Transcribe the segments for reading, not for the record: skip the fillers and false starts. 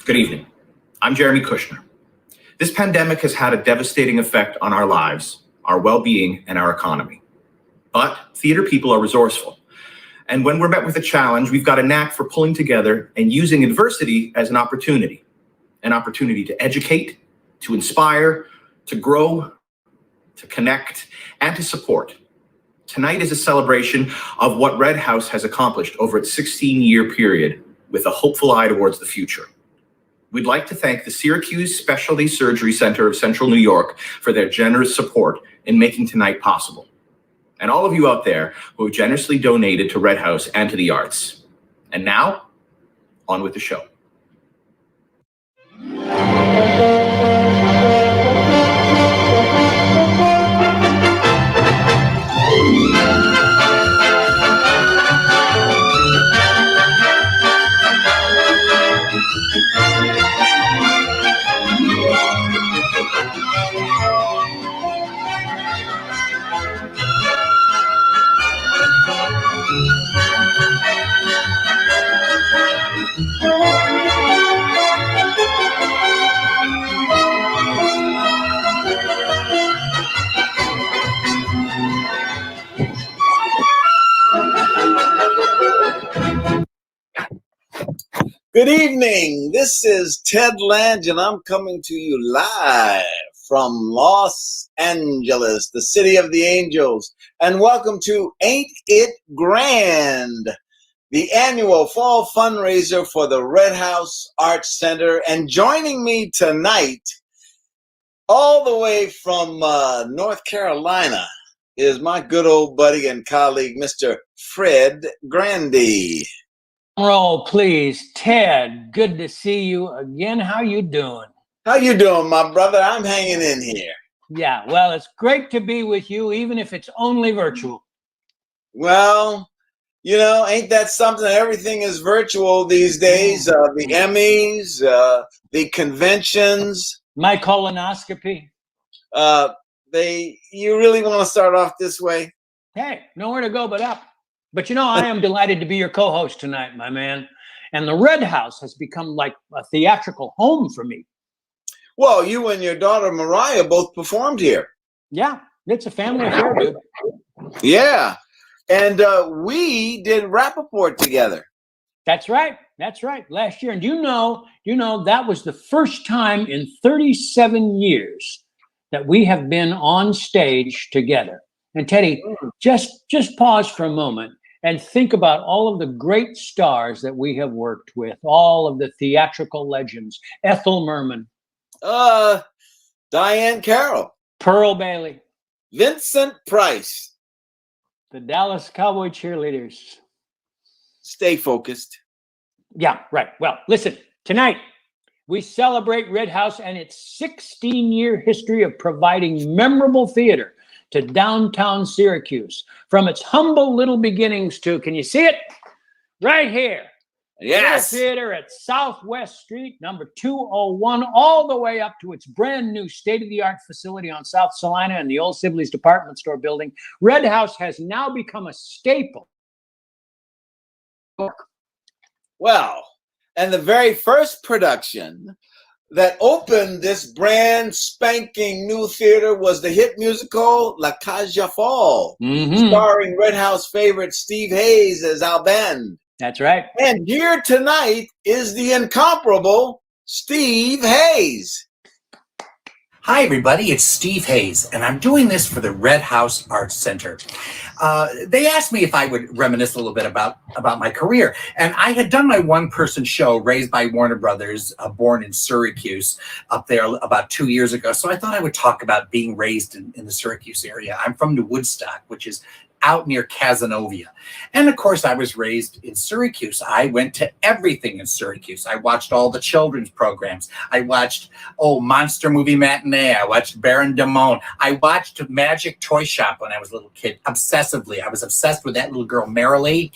Good evening. I'm Jeremy Kushner. This pandemic has had a devastating effect on our lives, our well-being, and our economy. But theater people are resourceful. And when we're met with a challenge, we've got a knack for pulling together and using adversity as an opportunity to educate, to inspire, to grow, to connect, and to support. Tonight is a celebration of what Red House has accomplished over its 16-year period with a hopeful eye towards the future. We'd like to thank the Syracuse Specialty Surgery Center of Central New York for their generous support in making tonight possible. And all of you out there who have generously donated to Red House and to the arts. And now, on with the show. Good evening. This is Ted Lange, and I'm coming to you live from Los Angeles, the city of the angels. And welcome to Ain't It Grand, the annual fall fundraiser for the Red House Arts Center. And joining me tonight, all the way from North Carolina, is my good old buddy and colleague, Mr. Fred Grandy. Roll, please. Ted, good to see you again. How you doing? How you doing, my brother? I'm hanging in here. Yeah, well, it's great to be with you, even if it's only virtual. Well, you know, ain't that something? Everything is virtual these days. The Emmys, the conventions. My colonoscopy. You really want to start off this way? Hey, nowhere to go but up. But you know, I am delighted to be your co-host tonight, my man. And the Red House has become like a theatrical home for me. Well, you and your daughter Mariah both performed here. Yeah, it's a family affair, dude. Yeah. And we did Rappaport together. That's right. That's right. Last year. And you know, that was the first time in 37 years that we have been on stage together. And Teddy, just pause for a moment and think about all of the great stars that we have worked with, all of the theatrical legends. Ethel Merman. Diane Carroll. Pearl Bailey. Vincent Price. The Dallas Cowboy Cheerleaders. Stay focused. Yeah, right. Well, listen, tonight we celebrate Red House and its 16-year history of providing memorable theater to downtown Syracuse, from its humble little beginnings to, can you see it? Right here. Yes. Little Theater at Southwest Street, number 201, all the way up to its brand new state-of-the-art facility on South Salina in the old Sibley's department store building. Red House has now become a staple. Well, and the very first production that opened this brand spanking new theater was the hit musical La Cage aux Folles, starring Red House favorite Steve Hayes as Albin. That's right. And here tonight is the incomparable Steve Hayes. Hi, everybody. It's Steve Hayes, and I'm doing this for the Red House Arts Center. They asked me if I would reminisce a little bit about my career, and I had done my one-person show, Raised by Warner Brothers, born in Syracuse, up there about 2 years ago. So I thought I would talk about being raised in the Syracuse area. I'm from New Woodstock, which is out near Cazenovia. And of course, I was raised in Syracuse. I went to everything in Syracuse. I watched all the children's programs. I watched, Monster Movie Matinee. I watched Baron Damone. I watched Magic Toy Shop when I was a little kid, obsessively. I was obsessed with that little girl, Marilee,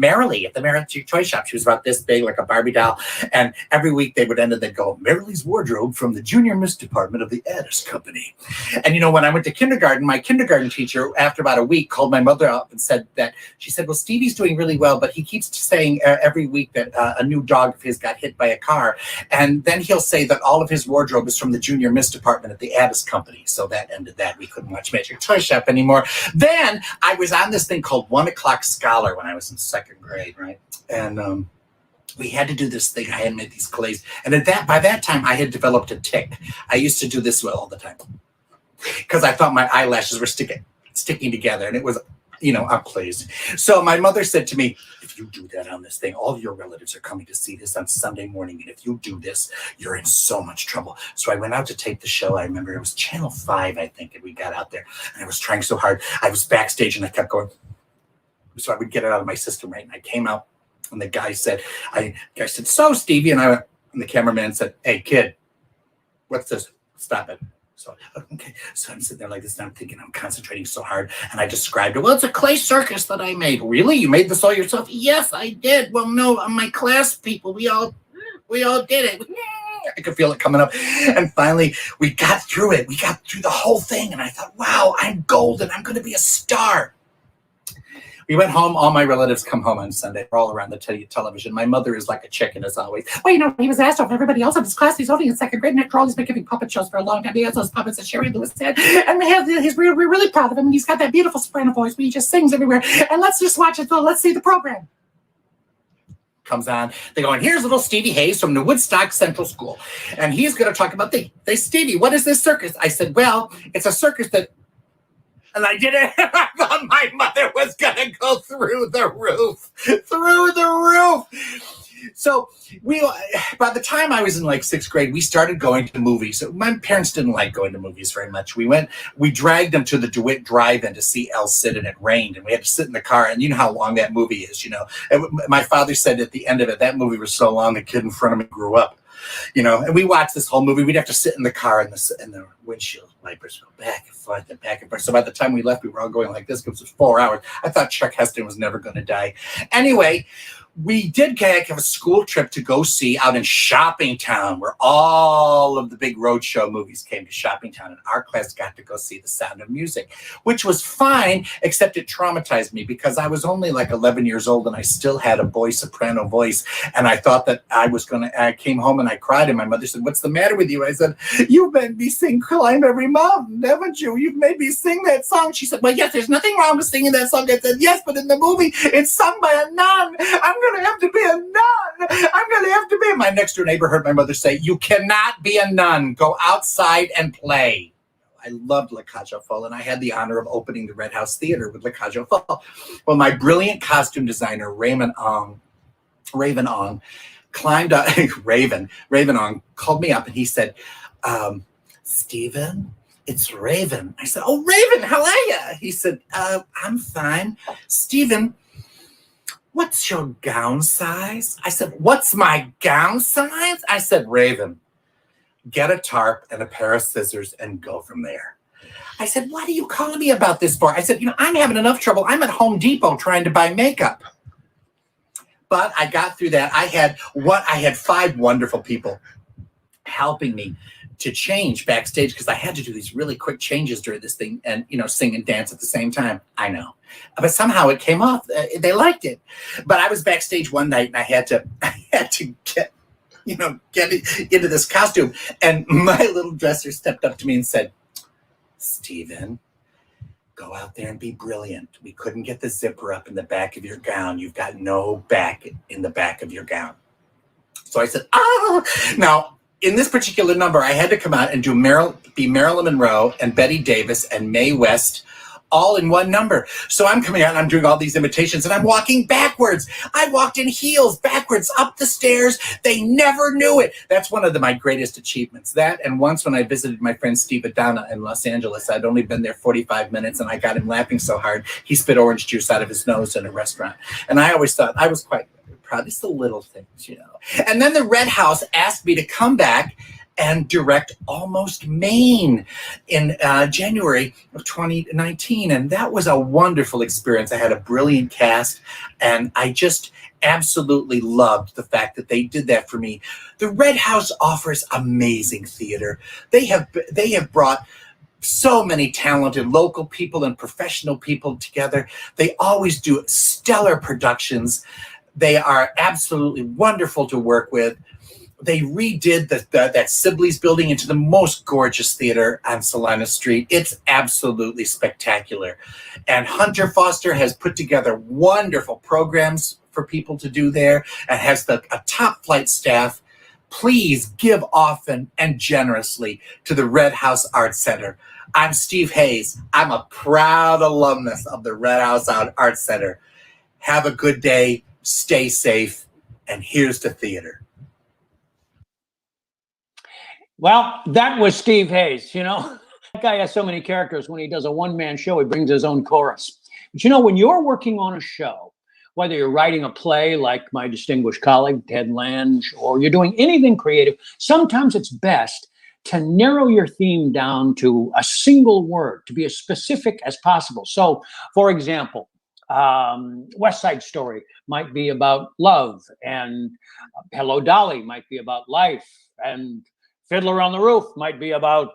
Marilee at the Magic Toy Shop. She was about this big, like a Barbie doll. And every week they'd go, Marilee's wardrobe from the Junior Miss Department of the Addis Company. And when I went to kindergarten, my kindergarten teacher, after about a week, called my mother up and said that, she said, well, Stevie's doing really well, but he keeps saying every week that a new dog of his got hit by a car. And then he'll say that all of his wardrobe is from the Junior Miss department at the Addis Company. So that ended that. We couldn't watch Magic Toy Shop anymore. Then I was on this thing called 1 O'Clock Scholar when I was in second grade, right? And we had to do this thing. I had made these clays. And by that time, I had developed a tic. I used to do this all the time because I thought my eyelashes were sticking together. And it was, unpleased. So my mother said to me, if you do that on this thing, all of your relatives are coming to see this on Sunday morning. And if you do this, you're in so much trouble. So I went out to tape the show. I remember it was Channel 5, I think, and we got out there. And I was trying so hard. I was backstage and I kept going. So I would get it out of my system, right? And I came out. And the guy said, so Stevie, and the cameraman said, hey kid, what's this? Stop it. So, okay. So I'm sitting there like this and I'm thinking, I'm concentrating so hard. And I described it. Well, it's a clay circus that I made. Really? You made this all yourself? Yes, I did. Well, no, my class people, we all did it. I could feel it coming up. And finally we got through it. We got through the whole thing. And I thought, wow, I'm golden. I'm going to be a star. We went home. All my relatives come home on Sunday. We're all around the television. My mother is like a chicken, as always. Well, he was asked off everybody else in his class. He's only in second grade. And after all, he's been giving puppet shows for a long time. He has those puppets that Sherry Lewis said. And we're really proud of him. And he's got that beautiful soprano voice where he just sings everywhere. And let's just watch it. Let's see the program. Comes on. They go, and here's little Stevie Hayes from the Woodstock Central School. And he's going to talk about Stevie, what is this circus? I said, well, it's a circus that... And I did it. I thought my mother was going to go through the roof. So by the time I was in like sixth grade, we started going to movies. So my parents didn't like going to movies very much. We dragged them to the DeWitt Drive-In to see El Cid, and it rained, and we had to sit in the car. And you know how long that movie is, And my father said at the end of it, that movie was so long, the kid in front of me grew up. And we watched this whole movie. We'd have to sit in the car and the windshield wipers go back and forth and back and forth. So by the time we left, we were all going like this because it was 4 hours. I thought Chuck Heston was never going to die. Anyway, we did have a school trip to go see out in Shoppingtown, where all of the big roadshow movies came to Shoppingtown. And our class got to go see The Sound of Music, which was fine, except it traumatized me because I was only like 11 years old and I still had a boy soprano voice. And I thought that I came home and I cried. And my mother said, what's the matter with you? I said, you've made me sing Climb Every Mountain, haven't you? You've made me sing that song. She said, well, yes, there's nothing wrong with singing that song. I said, yes, but in the movie, it's sung by a nun. I'm going to have to be a nun. I'm going to have to be. My next door neighbor heard my mother say, you cannot be a nun. Go outside and play. I loved La Cage aux Folles, and I had the honor of opening the Red House Theater with La Cage aux Folles. Well, my brilliant costume designer, Raven Ong, climbed up, Raven Ong called me up and he said, Stephen, it's Raven. I said, oh, Raven, how are you? He said, I'm fine. Stephen, what's your gown size? I said, what's my gown size? I said, Raven, get a tarp and a pair of scissors and go from there. I said, what are you calling me about this for? I said, I'm having enough trouble. I'm at Home Depot trying to buy makeup. But I got through that. I had 5 wonderful people helping me to change backstage because I had to do these really quick changes during this thing and, sing and dance at the same time. I know. But somehow it came off. They liked it. But I was backstage one night and I had to get into this costume. And my little dresser stepped up to me and said, Stephen, go out there and be brilliant. We couldn't get the zipper up in the back of your gown. You've got no back in the back of your gown. So I said, Now, in this particular number, I had to come out and be Marilyn Monroe and Betty Davis and Mae West all in one number. So I'm coming out and I'm doing all these imitations and I'm walking backwards. I walked in heels backwards up the stairs. They never knew it. That's one of my greatest achievements. That, and once when I visited my friend Steve Adana in Los Angeles, I'd only been there 45 minutes and I got him laughing so hard, he spit orange juice out of his nose in a restaurant. And I always thought I was quite proud. It's the little things, And then the Red House asked me to come back and direct Almost Maine in January of 2019. And that was a wonderful experience. I had a brilliant cast, and I just absolutely loved the fact that they did that for me. The Red House offers amazing theater. They have brought so many talented local people and professional people together. They always do stellar productions. They are absolutely wonderful to work with. They redid that Sibley's building into the most gorgeous theater on Salina Street. It's absolutely spectacular. And Hunter Foster has put together wonderful programs for people to do there and has a top flight staff. Please give often and generously to the Red House Art Center. I'm Steve Hayes. I'm a proud alumnus of the Red House Art Center. Have a good day, stay safe, and here's to theater. Well, that was Steve Hayes. That guy has so many characters. When he does a one-man show, he brings his own chorus. But when you're working on a show, whether you're writing a play like my distinguished colleague, Ted Lange, or you're doing anything creative, sometimes it's best to narrow your theme down to a single word, to be as specific as possible. So, for example, West Side Story might be about love, and Hello, Dolly might be about life, and Fiddler on the Roof might be about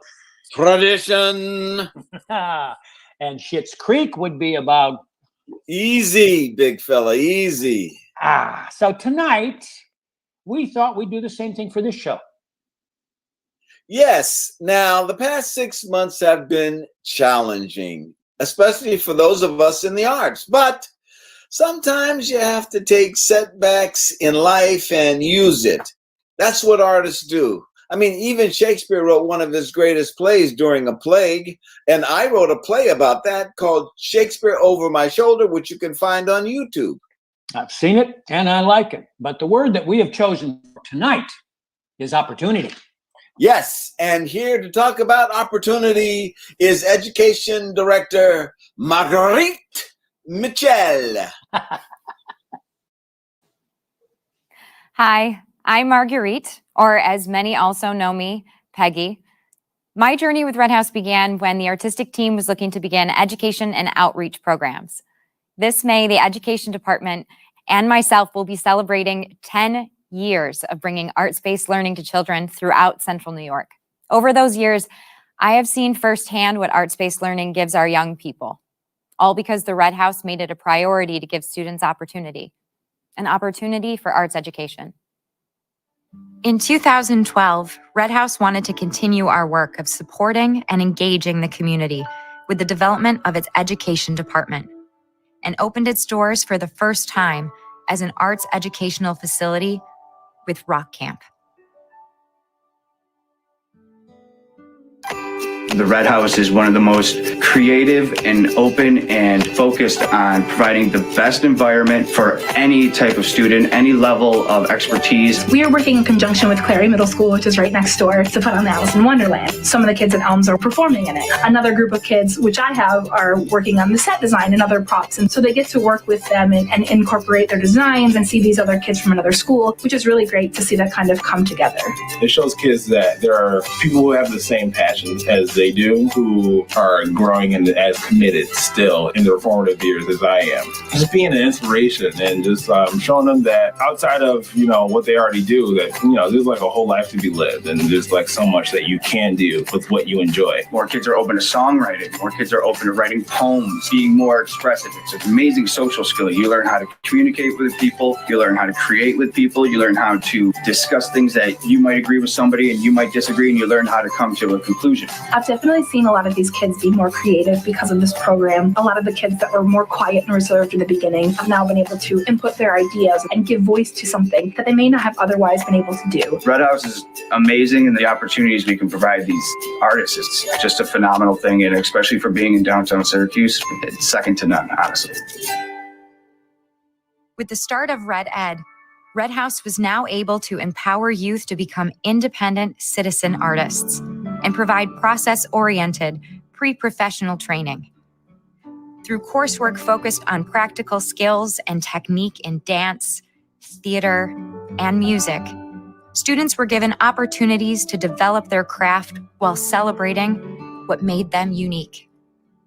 tradition. And Schitt's Creek would be about easy, big fella, easy. So tonight we thought we'd do the same thing for this show. Yes. Now, the past 6 months have been challenging, especially for those of us in the arts. But sometimes you have to take setbacks in life and use it. That's what artists do. I mean, even Shakespeare wrote one of his greatest plays during a plague, and I wrote a play about that called Shakespeare Over My Shoulder, which you can find on YouTube. I've seen it, and I like it. But the word that we have chosen for tonight is opportunity. Yes, and here to talk about opportunity is Education Director Marguerite Michel. Hi, I'm Marguerite, or as many also know me, Peggy. My journey with Red House began when the artistic team was looking to begin education and outreach programs. This May, the Education Department and myself will be celebrating 10 years of bringing arts-based learning to children throughout Central New York. Over those years, I have seen firsthand what arts-based learning gives our young people, all because the Red House made it a priority to give students opportunity, an opportunity for arts education. In 2012, Red House wanted to continue our work of supporting and engaging the community with the development of its education department and opened its doors for the first time as an arts educational facility with Rock Camp. The Red House is one of the most creative and open and focused on providing the best environment for any type of student, any level of expertise. We are working in conjunction with Clary Middle School, which is right next door, to put on the Alice in Wonderland. Some of the kids at Elms are performing in it. Another group of kids, which I have, are working on the set design and other props. And so they get to work with them and incorporate their designs and see these other kids from another school, which is really great to see that kind of come together. It shows kids that there are people who have the same passions as they do, who are growing and as committed still in their formative years as I am. Just being an inspiration and just showing them that outside of, what they already do, that, there's like a whole life to be lived, and there's like so much that you can do with what you enjoy. More kids are open to songwriting. More kids are open to writing poems, being more expressive. It's an amazing social skill. You learn how to communicate with people. You learn how to create with people. You learn how to discuss things that you might agree with somebody and you might disagree, and you learn how to come to a conclusion. I've definitely seen a lot of these kids be more creative because of this program. A lot of the kids that were more quiet and reserved in the beginning have now been able to input their ideas and give voice to something that they may not have otherwise been able to do. Red House is amazing, and the opportunities we can provide these artists, it's just a phenomenal thing, and especially for being in downtown Syracuse, it's second to none, honestly. With the start of Red Ed, Red House was now able to empower youth to become independent citizen artists and provide process-oriented, pre-professional training. Through coursework focused on practical skills and technique in dance, theater, and music, students were given opportunities to develop their craft while celebrating what made them unique.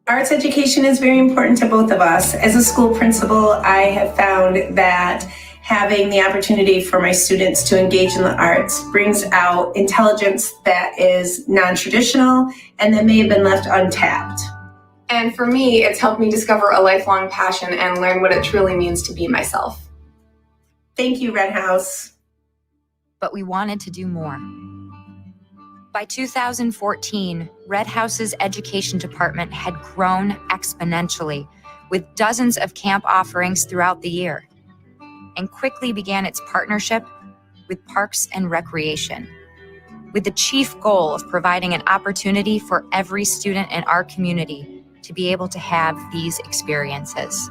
Arts education is very important to both of us. As a school principal, I have found that Having the opportunity for my students to engage in the arts brings out intelligence that is non-traditional and that may have been left untapped. And for me, it's helped me discover a lifelong passion and learn what it truly means to be myself. Thank you, Red House. But we wanted to do more. By 2014, Red House's education department had grown exponentially, with dozens of camp offerings throughout the year, and quickly began its partnership with Parks and Recreation, with the chief goal of providing an opportunity for every student in our community to be able to have these experiences.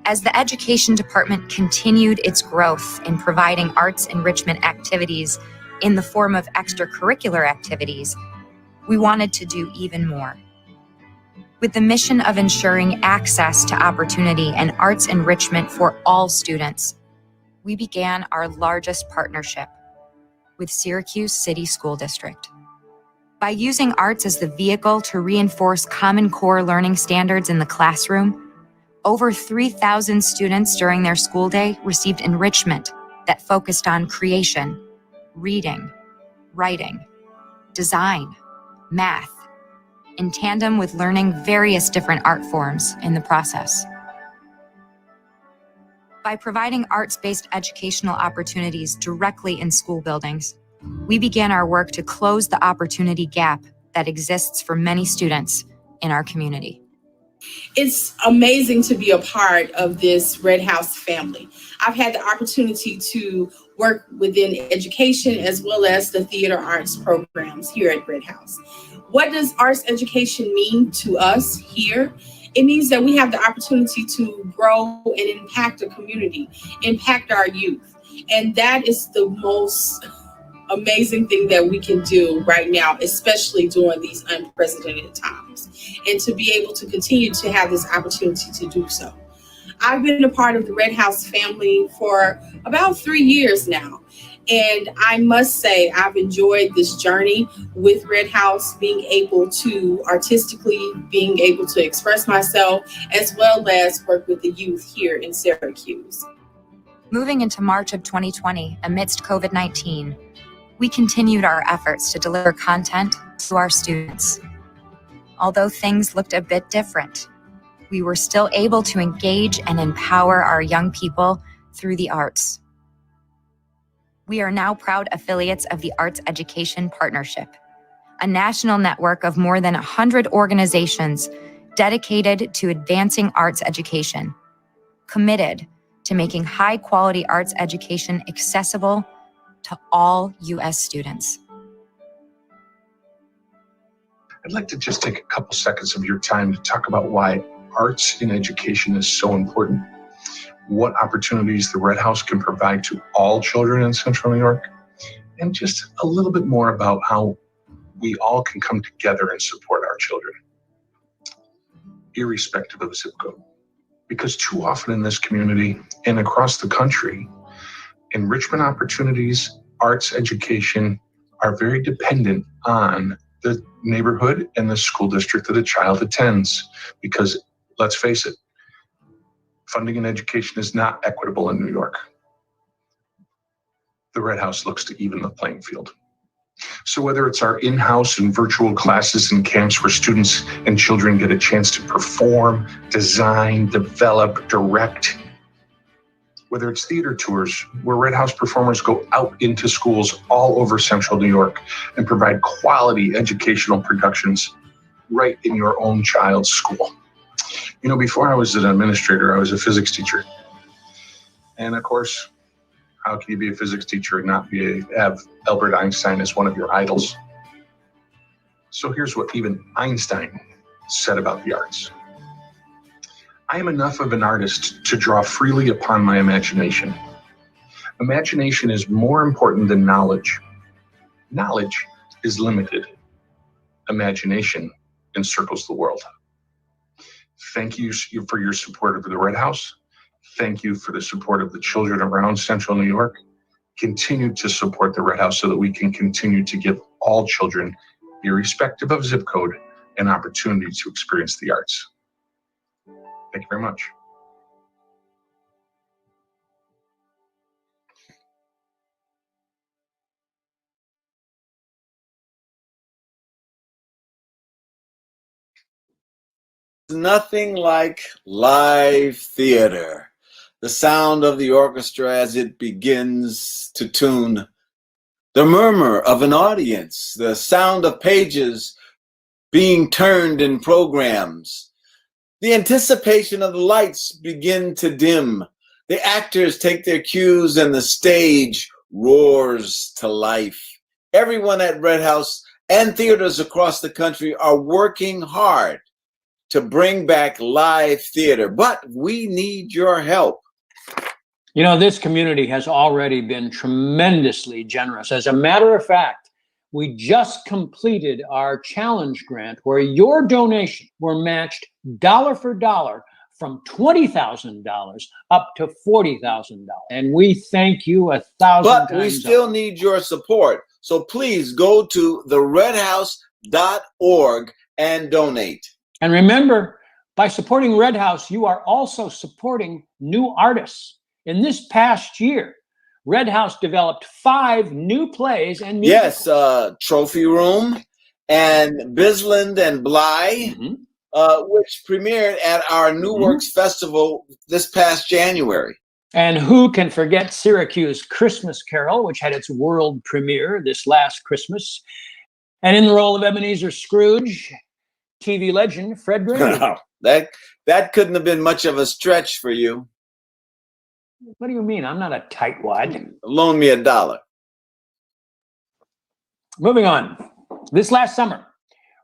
As the education department continued its growth in providing arts enrichment activities in the form of extracurricular activities, we wanted to do even more. With the mission of ensuring access to opportunity and arts enrichment for all students, we began our largest partnership with Syracuse City School District. By using arts as the vehicle to reinforce Common Core learning standards in the classroom, over 3,000 students during their school day received enrichment that focused on creation, reading, writing, design, math, in tandem with learning various different art forms in the process. By providing arts-based educational opportunities directly in school buildings, we began our work to close the opportunity gap that exists for many students in our community. It's amazing to be a part of this Red House family. I've had the opportunity to work within education as well as the theater arts programs here at Red House. What does arts education mean to us here? It means that we have the opportunity to grow and impact a community, impact our youth. And that is the most amazing thing that we can do right now, especially during these unprecedented times, and to be able to continue to have this opportunity to do so. I've been a part of the Red House family for about 3 years now, and I must say I've enjoyed this journey with Red House, being able to artistically, being able to express myself, as well as work with the youth here in Syracuse. Moving into March of 2020, amidst COVID-19, we continued our efforts to deliver content to our students. Although things looked a bit different, we were still able to engage and empower our young people through the arts. We are now proud affiliates of the Arts Education Partnership, a national network of more than 100 organizations dedicated to advancing arts education, committed to making high-quality arts education accessible to all U.S. students. I'd like to just take a couple seconds of your time to talk about why arts in education is so important, what opportunities the Red House can provide to all children in Central New York, and just a little bit more about how we all can come together and support our children, irrespective of zip code. Because too often in this community and across the country, enrichment opportunities, arts education are very dependent on the neighborhood and the school district that a child attends. Because let's face it, funding in education is not equitable in New York. The Red House looks to even the playing field. So whether it's our in-house and virtual classes and camps where students and children get a chance to perform, design, develop, direct, whether it's theater tours where Red House performers go out into schools all over Central New York and provide quality educational productions right in your own child's school. You know, before I was an administrator, I was a physics teacher. And of course, how can you be a physics teacher and not have Albert Einstein as one of your idols? So here's what even Einstein said about the arts. I am enough of an artist to draw freely upon my imagination. Imagination is more important than knowledge. Knowledge is limited. Imagination encircles the world. Thank you for your support of the Red House. Thank you for the support of the children around Central New York. Continue to support the Red House so that we can continue to give all children, irrespective of zip code, an opportunity to experience the arts. Thank you very much. Nothing like live theater. The sound of the orchestra as it begins to tune, the murmur of an audience, the sound of pages being turned in programs, the anticipation of the lights begin to dim, the actors take their cues and the stage roars to life. Everyone at Red House and theaters across the country are working hard to bring back live theater, but we need your help. You know, this community has already been tremendously generous. As a matter of fact, we just completed our challenge grant where your donation were matched dollar for dollar from $20,000 up to $40,000. And we thank you 1,000 times. But we still need your support. So please go to theredhouse.org and donate. And remember, by supporting Red House, you are also supporting new artists. In this past year, Red House developed 5 new plays and musicals. Yes, Trophy Room and Bisland and Bly, which premiered at our New Works Festival this past January. And who can forget Syracuse Christmas Carol, which had its world premiere this last Christmas. And in the role of Ebenezer Scrooge, TV legend Fred Grady. That couldn't have been much of a stretch for you. What do you mean? I'm not a tightwad. Loan me $1. Moving on. This last summer,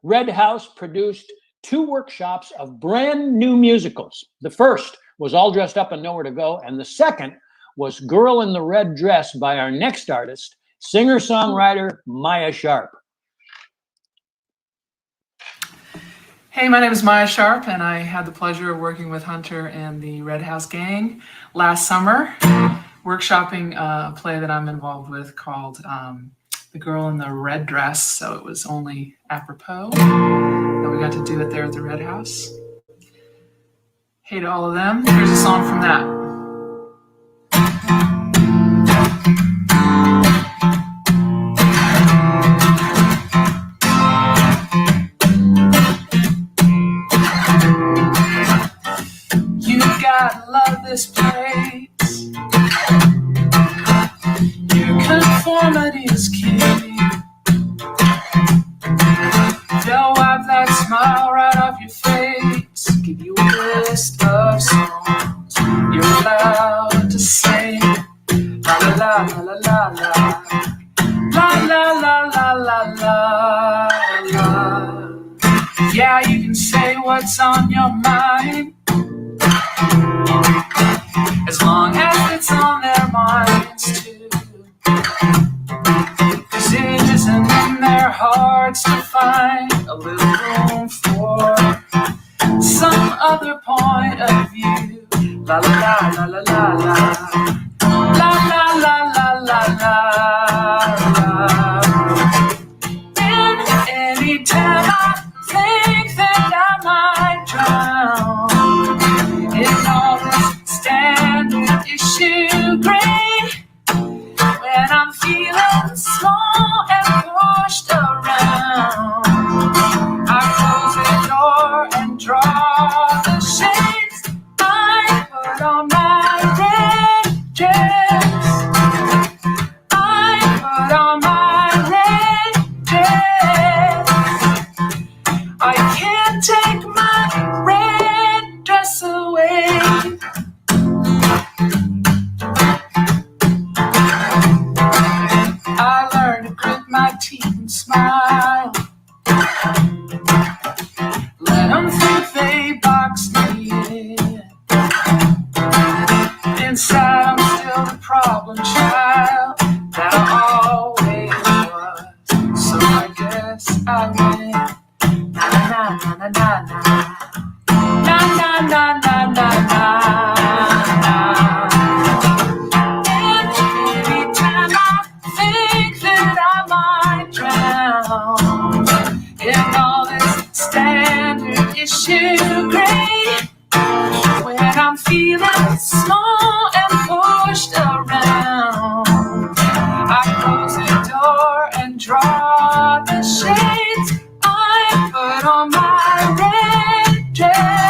Red House produced 2 workshops of brand new musicals. The first was All Dressed Up and Nowhere to Go, and the second was Girl in the Red Dress by our next artist, singer-songwriter Maya Sharp. Hey, my name is Maya Sharp, and I had the pleasure of working with Hunter and the Red House Gang last summer, workshopping a play that I'm involved with called The Girl in the Red Dress. So it was only apropos that we got to do it there at the Red House. Hey to all of them. Here's a song from that. Love this place. Your conformity is king. They'll wipe that smile right off your face. Give you a list of songs you're allowed to sing. La la la la la la la la la la la la la. Yeah, you can say what's on your mind, as long as it's on their minds too. 'Cause it isn't in their hearts to find a little room for some other point of view. La la la la la la la la la la la la la. And anytime I think that I might drown in all this standard issue gray, when I'm feeling small and pushed around, I close the door and draw the shades. I put on my red dress. I put on my red dress. I can't take my red dress away. I learned to grit my teeth and smile. Let them think they boxed me in. Inside I'm still the problem child that I always was. So I guess I win. Na na na na na na. Na na na na na na. And anytime I think that I might drown in all this standard issue gray, when I'm feeling small and pushed around, I close the door and draw the shades. I put on my red dress.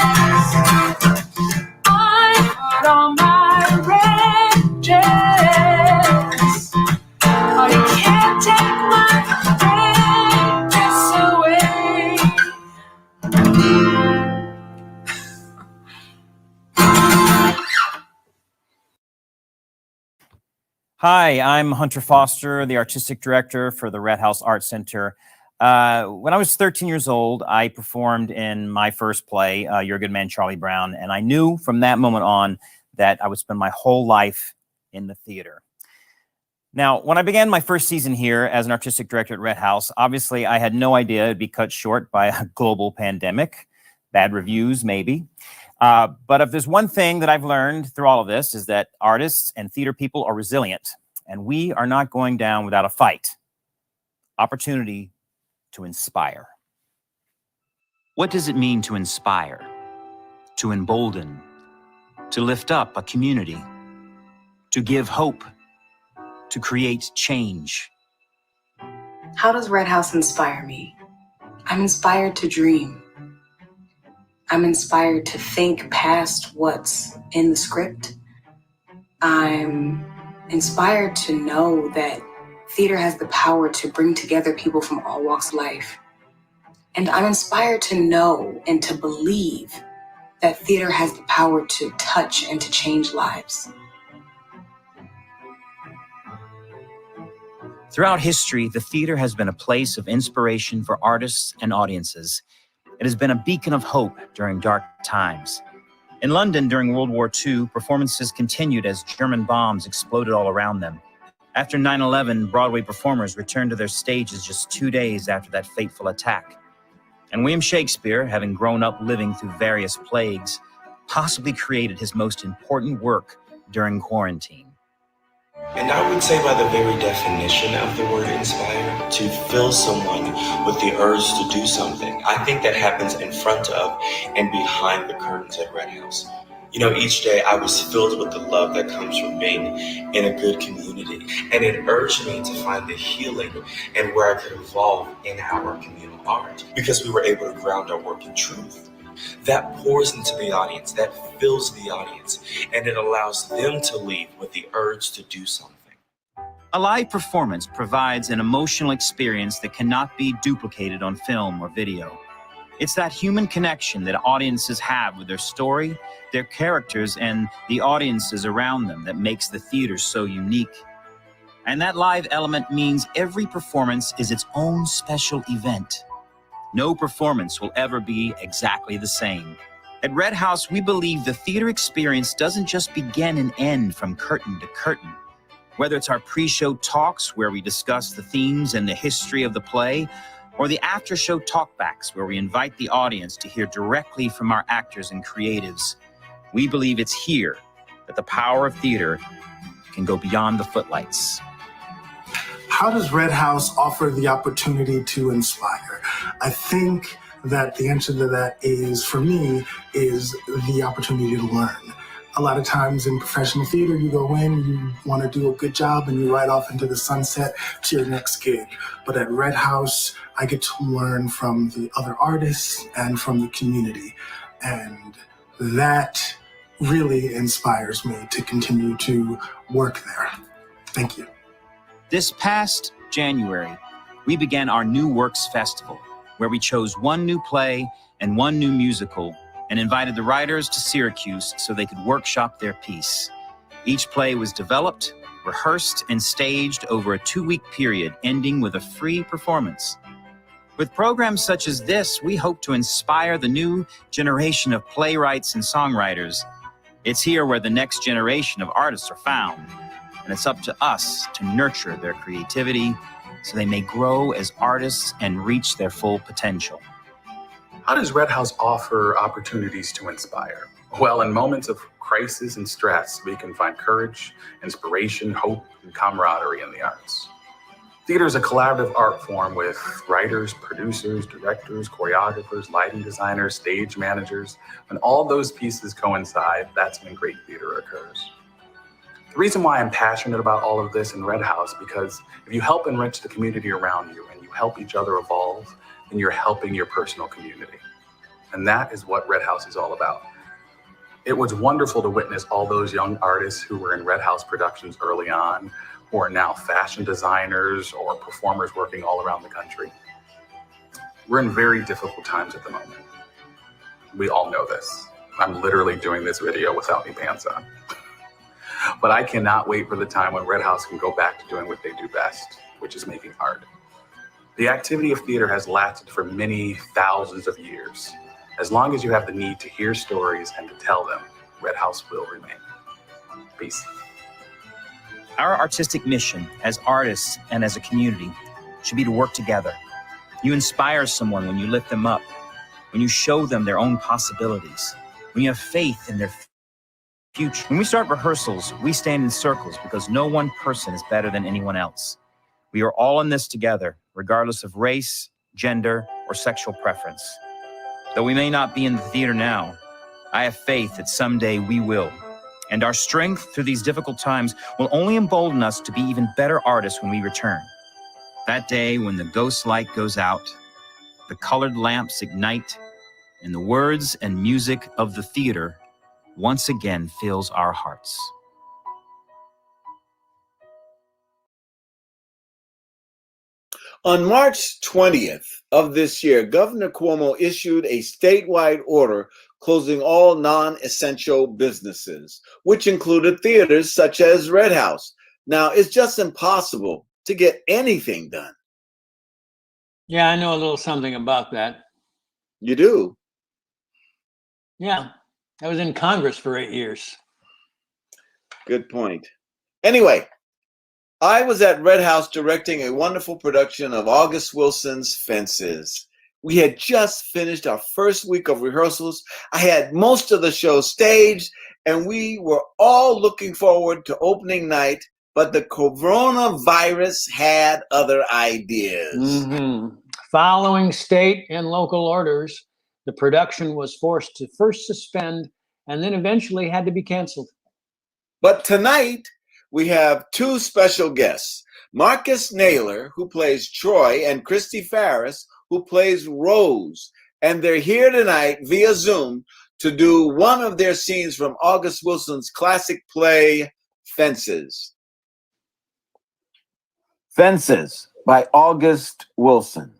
Hi, I'm Hunter Foster, the artistic director for the Red House Art Center. When I was 13 years old, I performed in my first play, Your Good Man, Charlie Brown, and I knew from that moment on that I would spend my whole life in the theater. Now, when I began my first season here as an artistic director at Red House, obviously I had no idea it'd be cut short by a global pandemic, bad reviews maybe. But if there's one thing that I've learned through all of this is that artists and theater people are resilient, and we are not going down without a fight. Opportunity to inspire. What does it mean to inspire? To embolden? To lift up a community? To give hope? To create change? How does Red House inspire me? I'm inspired to dream. I'm inspired to think past what's in the script. I'm inspired to know that theater has the power to bring together people from all walks of life. And I'm inspired to know and to believe that theater has the power to touch and to change lives. Throughout history, the theater has been a place of inspiration for artists and audiences. It has been a beacon of hope during dark times. In London during World War II, performances continued as German bombs exploded all around them. After 9/11, Broadway performers returned to their stages just 2 days after that fateful attack. And William Shakespeare, having grown up living through various plagues, possibly created his most important work during quarantine. And I would say by the very definition of the word inspire, to fill someone with the urge to do something. I think that happens in front of and behind the curtains at Red House. You know, each day I was filled with the love that comes from being in a good community. And it urged me to find the healing and where I could evolve in our communal art, because we were able to ground our work in truth. That pours into the audience, that fills the audience, and it allows them to leave with the urge to do something. A live performance provides an emotional experience that cannot be duplicated on film or video. It's that human connection that audiences have with their story, their characters, and the audiences around them that makes the theater so unique. And that live element means every performance is its own special event. No performance will ever be exactly the same. At Red House, we believe the theater experience doesn't just begin and end from curtain to curtain. Whether it's our pre-show talks where we discuss the themes and the history of the play, or the after-show talkbacks where we invite the audience to hear directly from our actors and creatives, we believe it's here that the power of theater can go beyond the footlights. How does Red House offer the opportunity to inspire? I think that the answer to that is, for me, is the opportunity to learn. A lot of times in professional theater, you go in, you want to do a good job, and you ride off into the sunset to your next gig. But at Red House, I get to learn from the other artists and from the community. And that really inspires me to continue to work there. Thank you. This past January, we began our New Works Festival, where we chose one new play and one new musical and invited the writers to Syracuse so they could workshop their piece. Each play was developed, rehearsed, and staged over a 2-week period, ending with a free performance. With programs such as this, we hope to inspire the new generation of playwrights and songwriters. It's here where the next generation of artists are found, and it's up to us to nurture their creativity so they may grow as artists and reach their full potential. How does Red House offer opportunities to inspire? Well, in moments of crisis and stress, we can find courage, inspiration, hope, and camaraderie in the arts. Theater is a collaborative art form with writers, producers, directors, choreographers, lighting designers, stage managers. When all those pieces coincide, that's when great theater occurs. The reason why I'm passionate about all of this in Red House, because if you help enrich the community around you and you help each other evolve, then you're helping your personal community. And that is what Red House is all about. It was wonderful to witness all those young artists who were in Red House productions early on, who are now fashion designers or performers working all around the country. We're in very difficult times at the moment. We all know this. I'm literally doing this video without any pants on. But I cannot wait for the time when Red House can go back to doing what they do best, which is making art. The activity of theater has lasted for many thousands of years. As long as you have the need to hear stories and to tell them, Red House will remain. Peace. Our artistic mission as artists and as a community should be to work together. You inspire someone when you lift them up, when you show them their own possibilities, when you have faith in their future. When we start rehearsals, we stand in circles because no one person is better than anyone else. We are all in this together, regardless of race, gender, or sexual preference. Though we may not be in the theater now, I have faith that someday we will. And our strength through these difficult times will only embolden us to be even better artists when we return. That day when the ghost light goes out, the colored lamps ignite, and the words and music of the theater once again fills our hearts. On March 20th of this year, Governor Cuomo issued a statewide order closing all non-essential businesses, which included theaters such as Red House. Now, it's just impossible to get anything done. Yeah, I know a little something about that. You do? Yeah, I was in Congress for 8 years. Good point. Anyway, I was at Red House directing a wonderful production of August Wilson's Fences. We had just finished our first week of rehearsals. I had most of the show staged, and we were all looking forward to opening night, but the coronavirus had other ideas. Mm-hmm. Following state and local orders, the production was forced to first suspend and then eventually had to be canceled. But tonight, we have two special guests, Marcus Naylor, who plays Troy, and Christy Farris, who plays Rose. And they're here tonight via Zoom to do one of their scenes from August Wilson's classic play, Fences. Fences by August Wilson.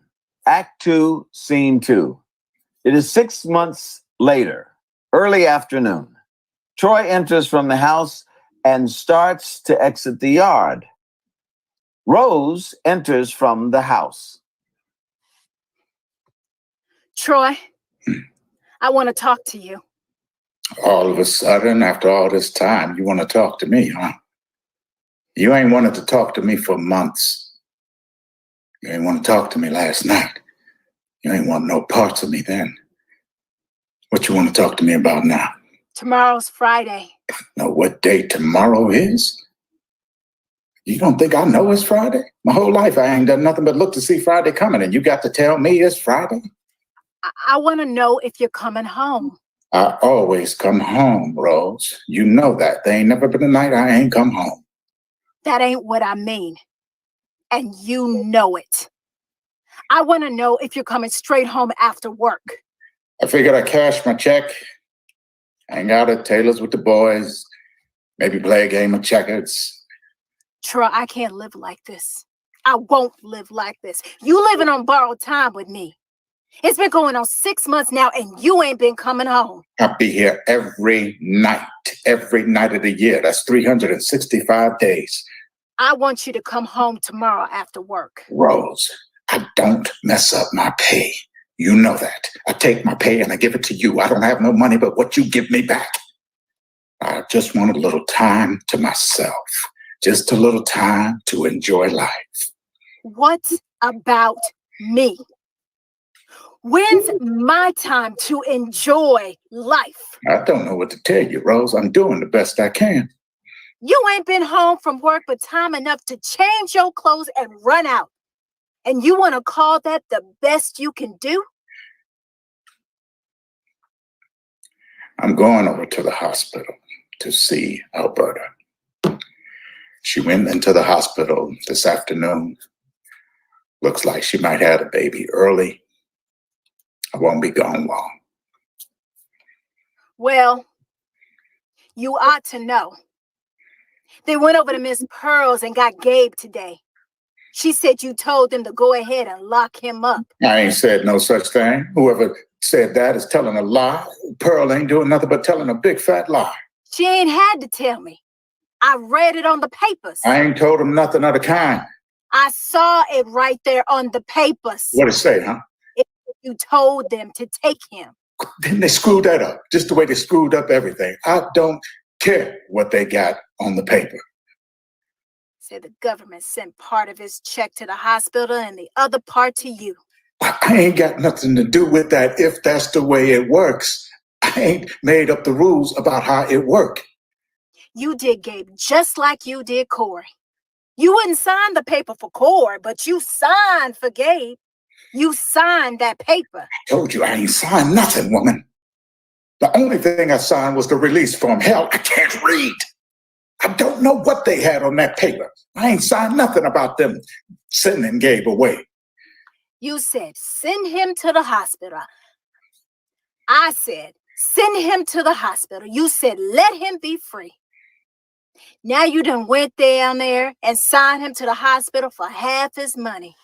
Act 2, Scene 2. It is 6 months later, early afternoon. Troy enters from the house and starts to exit the yard. Rose enters from the house. Troy, I want to talk to you. All of a sudden, after all this time, you want to talk to me, huh? You ain't wanted to talk to me for months. You ain't want to talk to me last night. You ain't want no parts of me then. What you want to talk to me about now? Tomorrow's Friday. Know what day tomorrow is? You don't think I know it's Friday? My whole life I ain't done nothing but look to see Friday coming, and you got to tell me it's Friday? I want to know if you're coming home. I always come home, Rose. You know that. There ain't never been a night I ain't come home. That ain't what I mean. And you know it. I want to know if you're coming straight home after work. I figured I'd cash my check, hang out at Taylor's with the boys, maybe play a game of checkers. Troy, I can't live like this. I won't live like this. You living on borrowed time with me. It's been going on 6 months now, and you ain't been coming home. I'll be here every night of the year. That's 365 days. I want you to come home tomorrow after work. Rose, I don't mess up my pay. You know that. I take my pay and I give it to you. I don't have no money but what you give me back. I just want a little time to myself. Just a little time to enjoy life. What about me? When's my time to enjoy life? I don't know what to tell you, Rose. I'm doing the best I can. You ain't been home from work but time enough to change your clothes and run out. And you want to call that the best you can do? I'm going over to the hospital to see Alberta. She went into the hospital this afternoon. Looks like she might have a baby early. I won't be gone long. Well, you ought to know. They went over to Miss Pearl's and got Gabe today. She said you told them to go ahead and lock him up. I ain't said no such thing. Whoever said that is telling a lie. Pearl ain't doing nothing but telling a big fat lie. She ain't had to tell me. I read it on the papers. I ain't told him nothing of the kind. I saw it right there on the papers. What'd it say, huh? You told them to take him. Then they screwed that up, just the way they screwed up everything. I don't care what they got on the paper. Said the government sent part of his check to the hospital and the other part to you. I ain't got nothing to do with that if that's the way it works. I ain't made up the rules about how it works. You did Gabe just like you did Corey. You wouldn't sign the paper for Corey, but you signed for Gabe. You signed that paper. I told you I ain't signed nothing, woman. The only thing I signed was the release form. Hell, I can't read. I don't know what they had on that paper. I ain't signed nothing about them sending Gabe away. You said, send him to the hospital. I said, send him to the hospital. You said, let him be free. Now you done went down there and signed him to the hospital for half his money.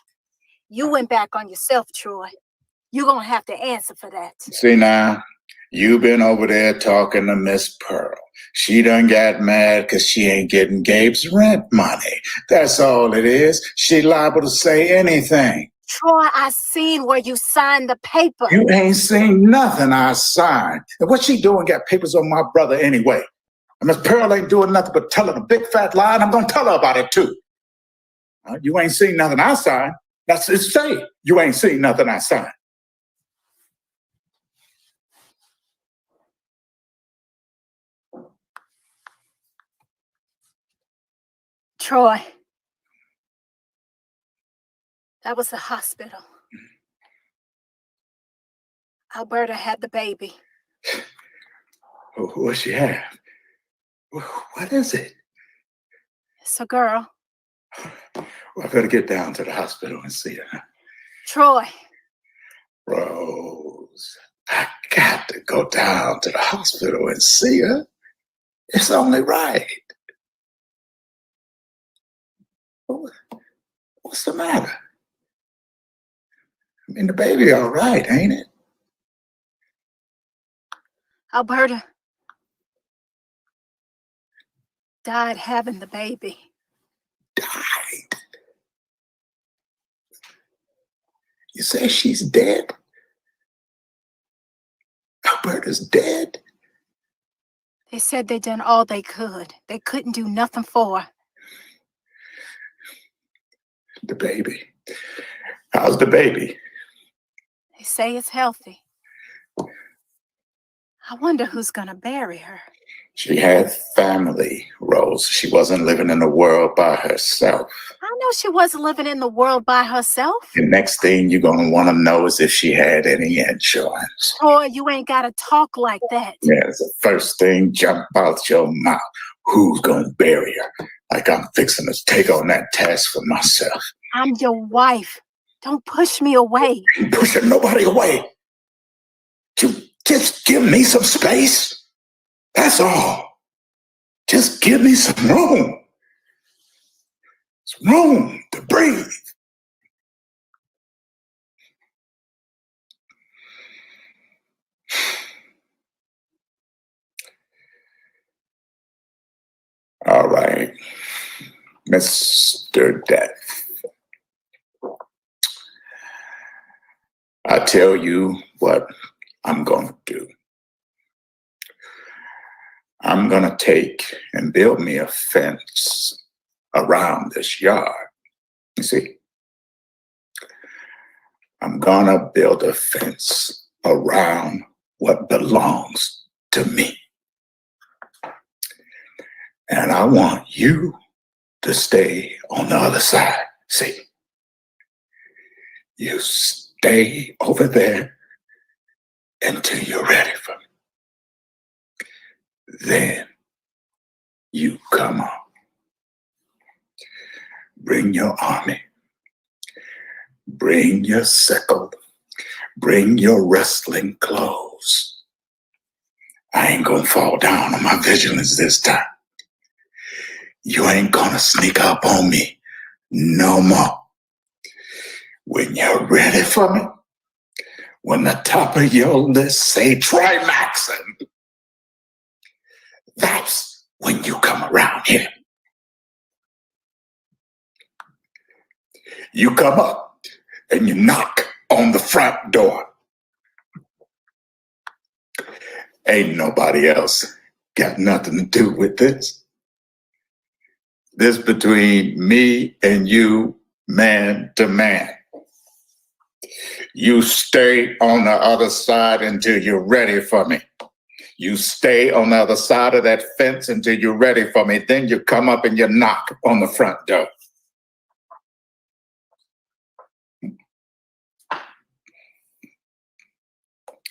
You went back on yourself, Troy. You're going to have to answer for that. See now, you been over there talking to Miss Pearl. She done got mad because she ain't getting Gabe's rent money. That's all it is. She liable to say anything. Troy, I seen where you signed the paper. You ain't seen nothing I signed. And what she doing got papers on my brother anyway. And Miss Pearl ain't doing nothing but telling a big fat lie, and I'm going to tell her about it too. You ain't seen nothing I signed. That's it. Say you ain't seen nothing I signed. Troy, that was the hospital. Alberta had the baby. What's she have? What is it? It's a girl. Well, I better get down to the hospital and see her. Troy. Rose, I got to go down to the hospital and see her. It's only right. What's the matter? I mean, the baby all right, ain't it? Alberta died having the baby. Died? You say she's dead? Alberta's dead? They said they done all they could. They couldn't do nothing for her. The baby. How's the baby? They say it's healthy. I wonder who's gonna bury her. She had family, Rose. She wasn't living in the world by herself. I know she wasn't living in the world by herself. The next thing you're going to want to know is if she had any insurance. Troy, you ain't got to talk like that. Yeah, it's the first thing jump out your mouth. Who's going to bury her? Like I'm fixing to take on that task for myself. I'm your wife. Don't push me away. I ain't pushing nobody away. You just give me some space. That's all. Just give me some room. Some room to breathe. All right, Mr. Death. I tell you what I'm going to do. I'm going to take and build me a fence around this yard. You see? I'm going to build a fence around what belongs to me. And I want you to stay on the other side. See? You stay over there until you're ready for me. Then you come on. Bring your army. Bring your sickle. Bring your wrestling clothes. I ain't gonna fall down on my vigilance this time. You ain't gonna sneak up on me no more. When you're ready for me, when the top of your list say try Maxon, that's when you come around here. You come up and you knock on the front door. Ain't nobody else got nothing to do with this. This between me and you, man to man. You stay on the other side until you're ready for me. You stay on the other side of that fence until you're ready for me. Then you come up and you knock on the front door.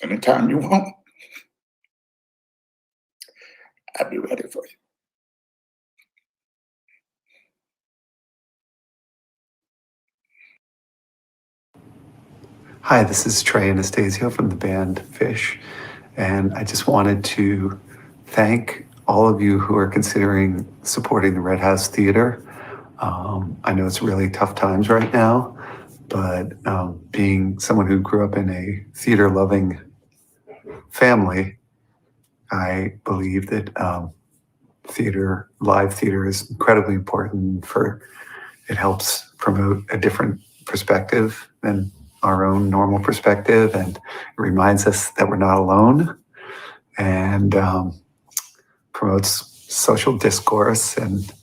Anytime you want, I'll be ready for you. Hi, this is Trey Anastasio from the band Fish, and I just wanted to thank all of you who are considering supporting the Red House Theater. I know it's really tough times right now, but being someone who grew up in a theater-loving family, I believe that live theater is incredibly important it helps promote a different perspective than our own normal perspective, and it reminds us that we're not alone, and promotes social discourse and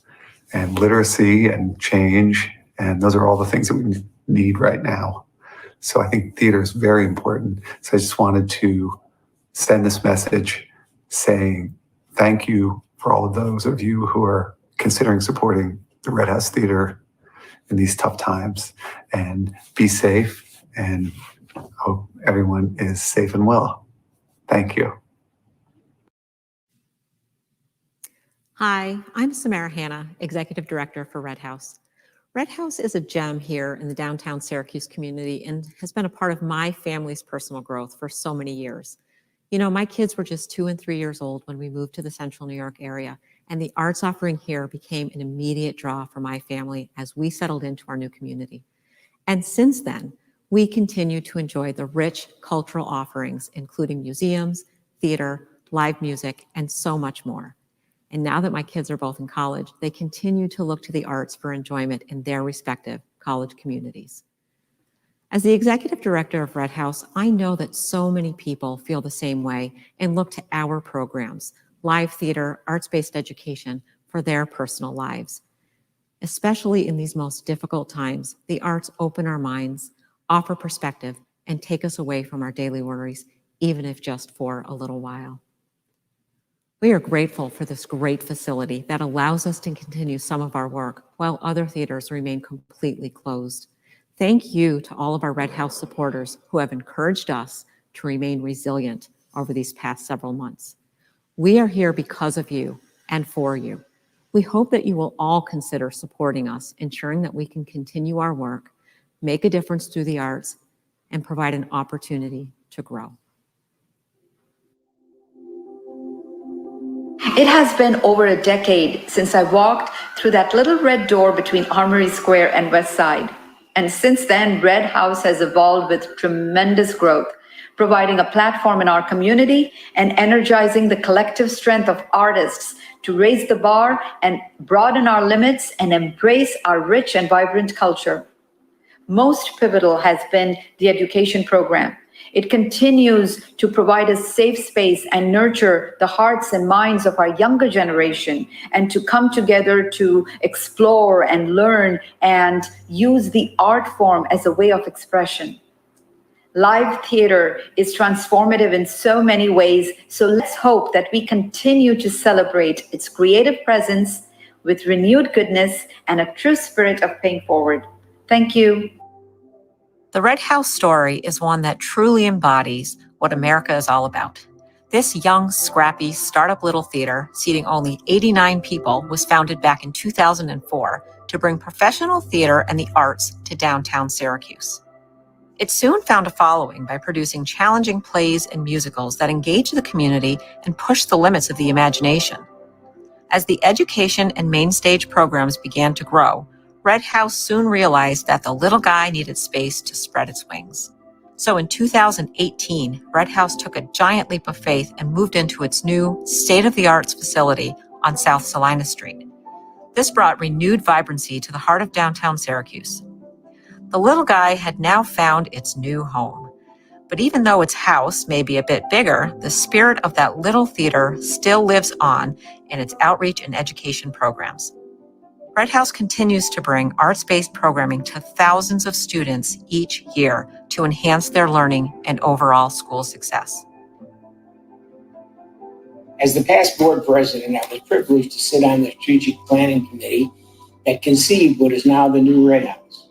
literacy and change, and those are all the things that we need right now. So I think theater is very important. So I just wanted to send this message saying thank you for all of those of you who are considering supporting the Red House Theater in these tough times, and be safe, and hope everyone is safe and well. Thank you. Hi, I'm Samara Hanna, Executive Director for Red House. Red House is a gem here in the downtown Syracuse community and has been a part of my family's personal growth for so many years. You know, my kids were just 2 and 3 years old when we moved to the Central New York area, and the arts offering here became an immediate draw for my family as we settled into our new community. And since then, we continue to enjoy the rich cultural offerings, including museums, theater, live music, and so much more. And now that my kids are both in college, they continue to look to the arts for enjoyment in their respective college communities. As the executive director of Red House, I know that so many people feel the same way and look to our programs, live theater, arts-based education, for their personal lives. Especially in these most difficult times, the arts open our minds, offer perspective, and take us away from our daily worries, even if just for a little while. We are grateful for this great facility that allows us to continue some of our work while other theaters remain completely closed. Thank you to all of our Red House supporters who have encouraged us to remain resilient over these past several months. We are here because of you and for you. We hope that you will all consider supporting us, ensuring that we can continue our work, make a difference through the arts, and provide an opportunity to grow. It has been over a decade since I walked through that little red door between Armory Square and West Side. And since then, Red House has evolved with tremendous growth, providing a platform in our community and energizing the collective strength of artists to raise the bar and broaden our limits and embrace our rich and vibrant culture. Most pivotal has been the education program. It continues to provide a safe space and nurture the hearts and minds of our younger generation, and to come together to explore and learn and use the art form as a way of expression. Live theater is transformative in so many ways, so let's hope that we continue to celebrate its creative presence with renewed goodness and a true spirit of paying forward. Thank you. The Red House story is one that truly embodies what America is all about. This young, scrappy, startup little theater, seating only 89 people, was founded back in 2004 to bring professional theater and the arts to downtown Syracuse. It soon found a following by producing challenging plays and musicals that engage the community and push the limits of the imagination. As the education and main stage programs began to grow, Red House soon realized that the little guy needed space to spread its wings. So in 2018, Red House took a giant leap of faith and moved into its new state-of-the-art facility on South Salina Street. This brought renewed vibrancy to the heart of downtown Syracuse. The Little Guy had now found its new home. But even though its house may be a bit bigger, the spirit of that little theater still lives on in its outreach and education programs. Red House continues to bring arts-based programming to thousands of students each year to enhance their learning and overall school success. As the past board president, I was privileged to sit on the strategic planning committee that conceived what is now the new Red House.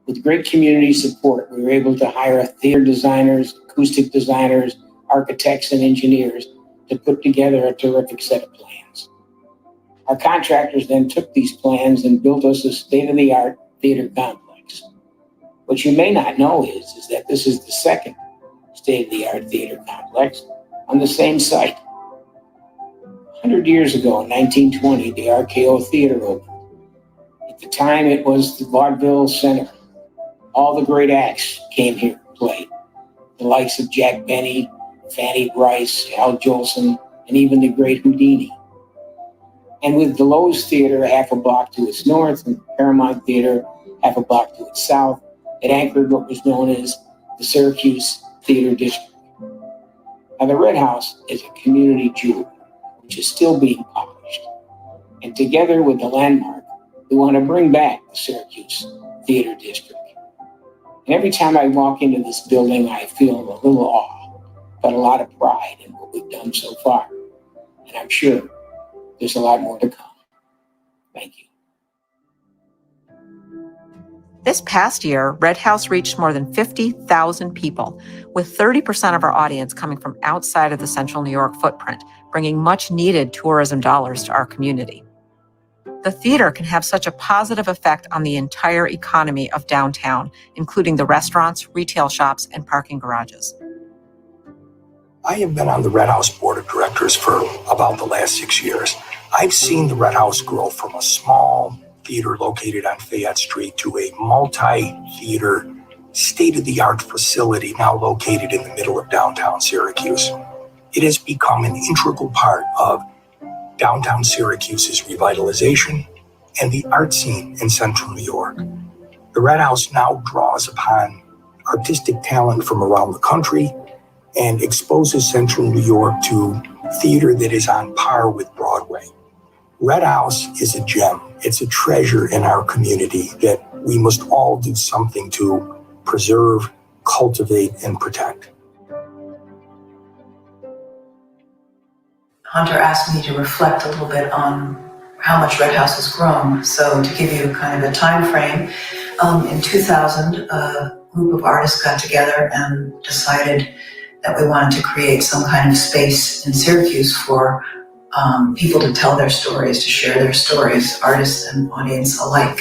With great community support, we were able to hire theater designers, acoustic designers, architects, and engineers to put together a terrific set of plans. Our contractors then took these plans and built us a state-of-the-art theater complex. What you may not know is that this is the second state-of-the-art theater complex on the same site. 100 years ago, in 1920, the RKO Theater opened. At the time, it was the vaudeville center. All the great acts came here and played. The likes of Jack Benny, Fanny Bryce, Al Jolson, and even the great Houdini. And with Delos Theater half a block to its north and Paramount Theater half a block to its south, it anchored what was known as the Syracuse Theater District. Now, the Red House is a community jewel, which is still being polished. And together with the landmark, we want to bring back the Syracuse Theater District. And every time I walk into this building, I feel a little awe, but a lot of pride in what we've done so far. And I'm sure there's a lot more to come. Thank you. This past year, Red House reached more than 50,000 people, with 30% of our audience coming from outside of the central New York footprint, bringing much needed tourism dollars to our community. The theater can have such a positive effect on the entire economy of downtown, including the restaurants, retail shops, and parking garages. I have been on the Red House Board of Directors for about the last 6 years. I've seen the Red House grow from a small theater located on Fayette Street to a multi-theater, state-of-the-art facility now located in the middle of downtown Syracuse. It has become an integral part of downtown Syracuse's revitalization and the art scene in central New York. The Red House now draws upon artistic talent from around the country and exposes central New York to theater that is on par with Broadway. Red House is a gem. It's a treasure in our community that we must all do something to preserve, cultivate, and protect. Hunter asked me to reflect a little bit on how much Red House has grown. So to give you kind of a time frame, in 2000, a group of artists got together and decided that we wanted to create some kind of space in Syracuse for people to tell their stories, to share their stories, artists and audience alike.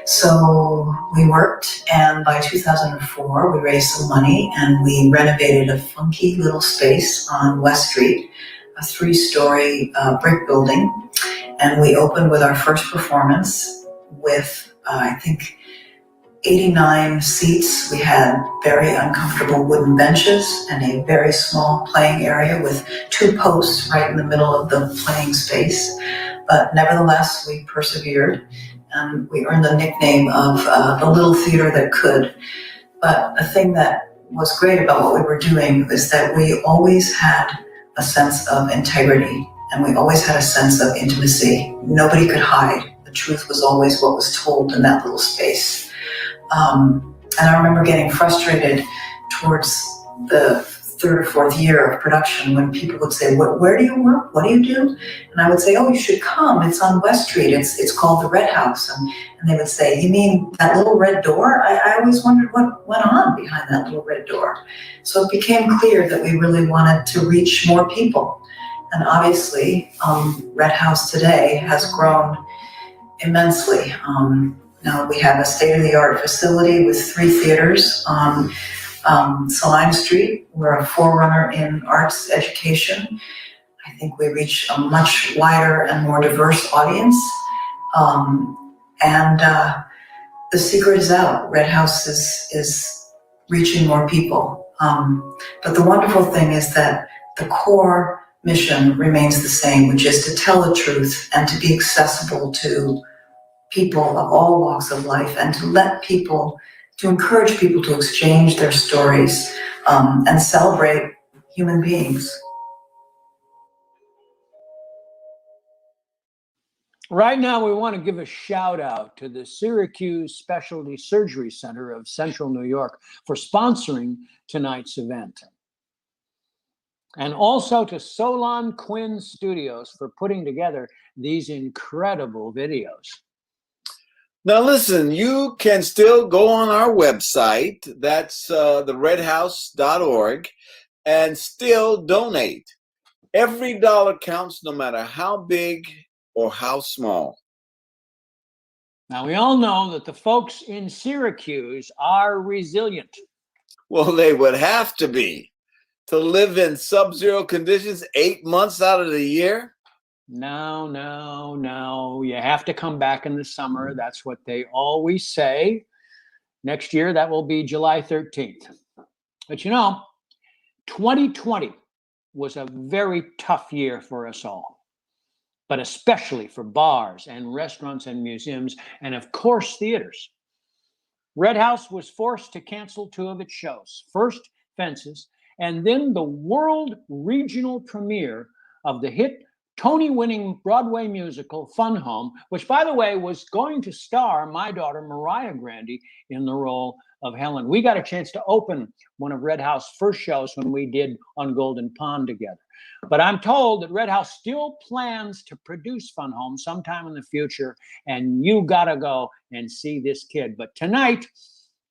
So we worked, and by 2004, we raised some money and we renovated a funky little space on West Street, a 3-story brick building. And we opened with our first performance with, I think, 89 seats. We had very uncomfortable wooden benches and a very small playing area with 2 posts right in the middle of the playing space. But nevertheless, we persevered and we earned the nickname of the little theater that could. But the thing that was great about what we were doing is that we always had a sense of integrity and we always had a sense of intimacy. Nobody could hide. The truth was always what was told in that little space. And I remember getting frustrated towards the 3rd or 4th year of production when people would say, where do you work? What do you do? And I would say, oh, you should come. It's on West Street. It's called the Red House. And they would say, you mean that little red door? I always wondered what went on behind that little red door. So it became clear that we really wanted to reach more people. And obviously, Red House today has grown immensely. Now we have a state-of-the-art facility with 3 theaters on Salina Street. We're a forerunner in arts education. I think we reach a much wider and more diverse audience. The secret is out. Red House is reaching more people. But the wonderful thing is that the core mission remains the same, which is to tell the truth and to be accessible to people of all walks of life, and to encourage people to exchange their stories and celebrate human beings. Right now, we want to give a shout out to the Syracuse Specialty Surgery Center of Central New York for sponsoring tonight's event. And also to Solon Quinn Studios for putting together these incredible videos. Now listen, you can still go on our website, that's theredhouse.org, and still donate. Every dollar counts, no matter how big or how small. Now, we all know that the folks in Syracuse are resilient. Well, they would have to be. To live in sub-zero conditions 8 months out of the year? No. You have to come back in the summer. That's what they always say. Next year, that will be July 13th. But 2020 was a very tough year for us all, but especially for bars and restaurants and museums, and of course, theaters. Red House was forced to cancel 2 of its shows. First, Fences, and then the world regional premiere of the hit Tony-winning Broadway musical Fun Home, which, by the way, was going to star my daughter Mariah Grandy in the role of Helen. We got a chance to open one of Red House's first shows when we did On Golden Pond together. But I'm told that Red House still plans to produce Fun Home sometime in the future, and you gotta go and see this kid. But tonight,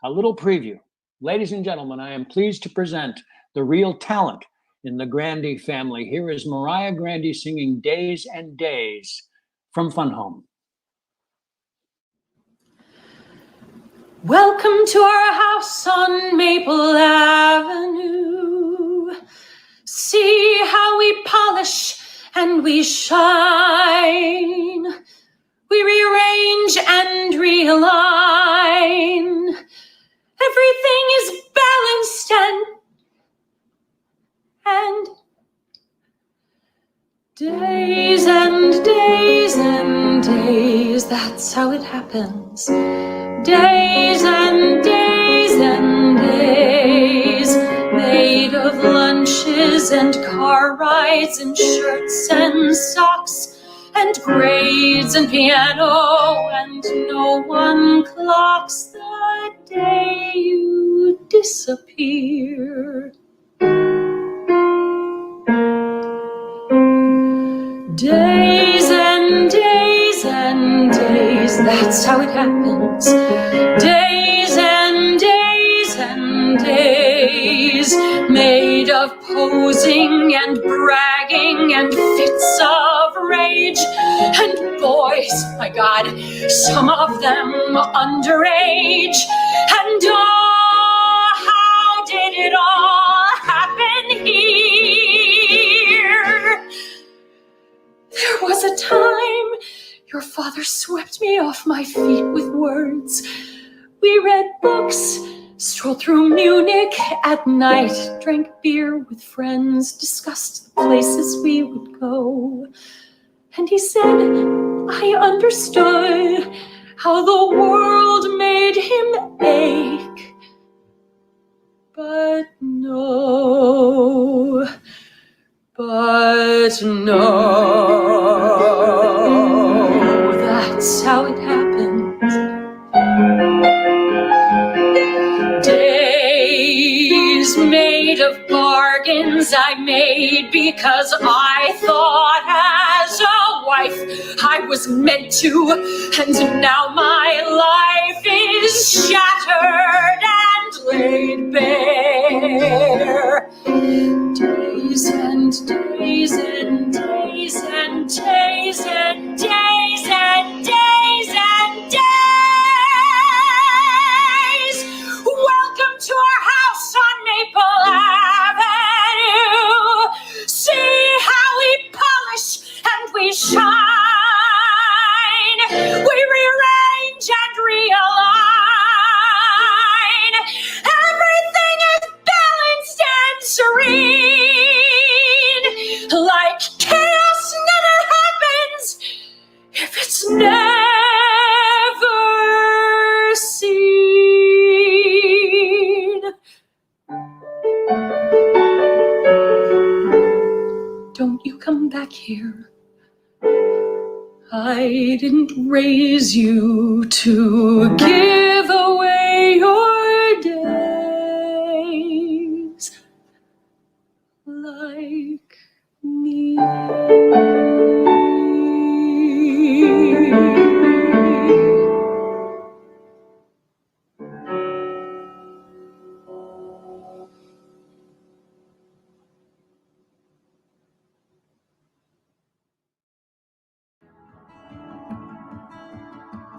a little preview. Ladies and gentlemen, I am pleased to present the real talent in the Grandy family. Here is Mariah Grandy singing Days and Days from Fun Home. Welcome to our house on Maple Avenue. See how we polish and we shine. We rearrange and realign. Everything is balanced and days and days and days, that's how it happens. Days and days and days, made of lunches and car rides and shirts and socks and grades and piano, and no one clocks the day you disappear. Days and days and days, that's how it happens. Days and days and days, made of posing and bragging and fits of rage. And boys, my God, some of them underage. And oh, how did it all happen here? There was a time your father swept me off my feet with words. We read books, strolled through Munich at night, drank beer with friends, discussed the places we would go. And he said, I understood how the world made him ache. But no, that's how it happens. Days made of bargains I made because I thought as a wife I was meant to, and now my life is shattered and laid bare. Days and days and days and days and days and days and days. Welcome to our house on Maple Avenue. See how we polish and we shine. We rearrange and realign. back here. I didn't raise you to give away your days like me.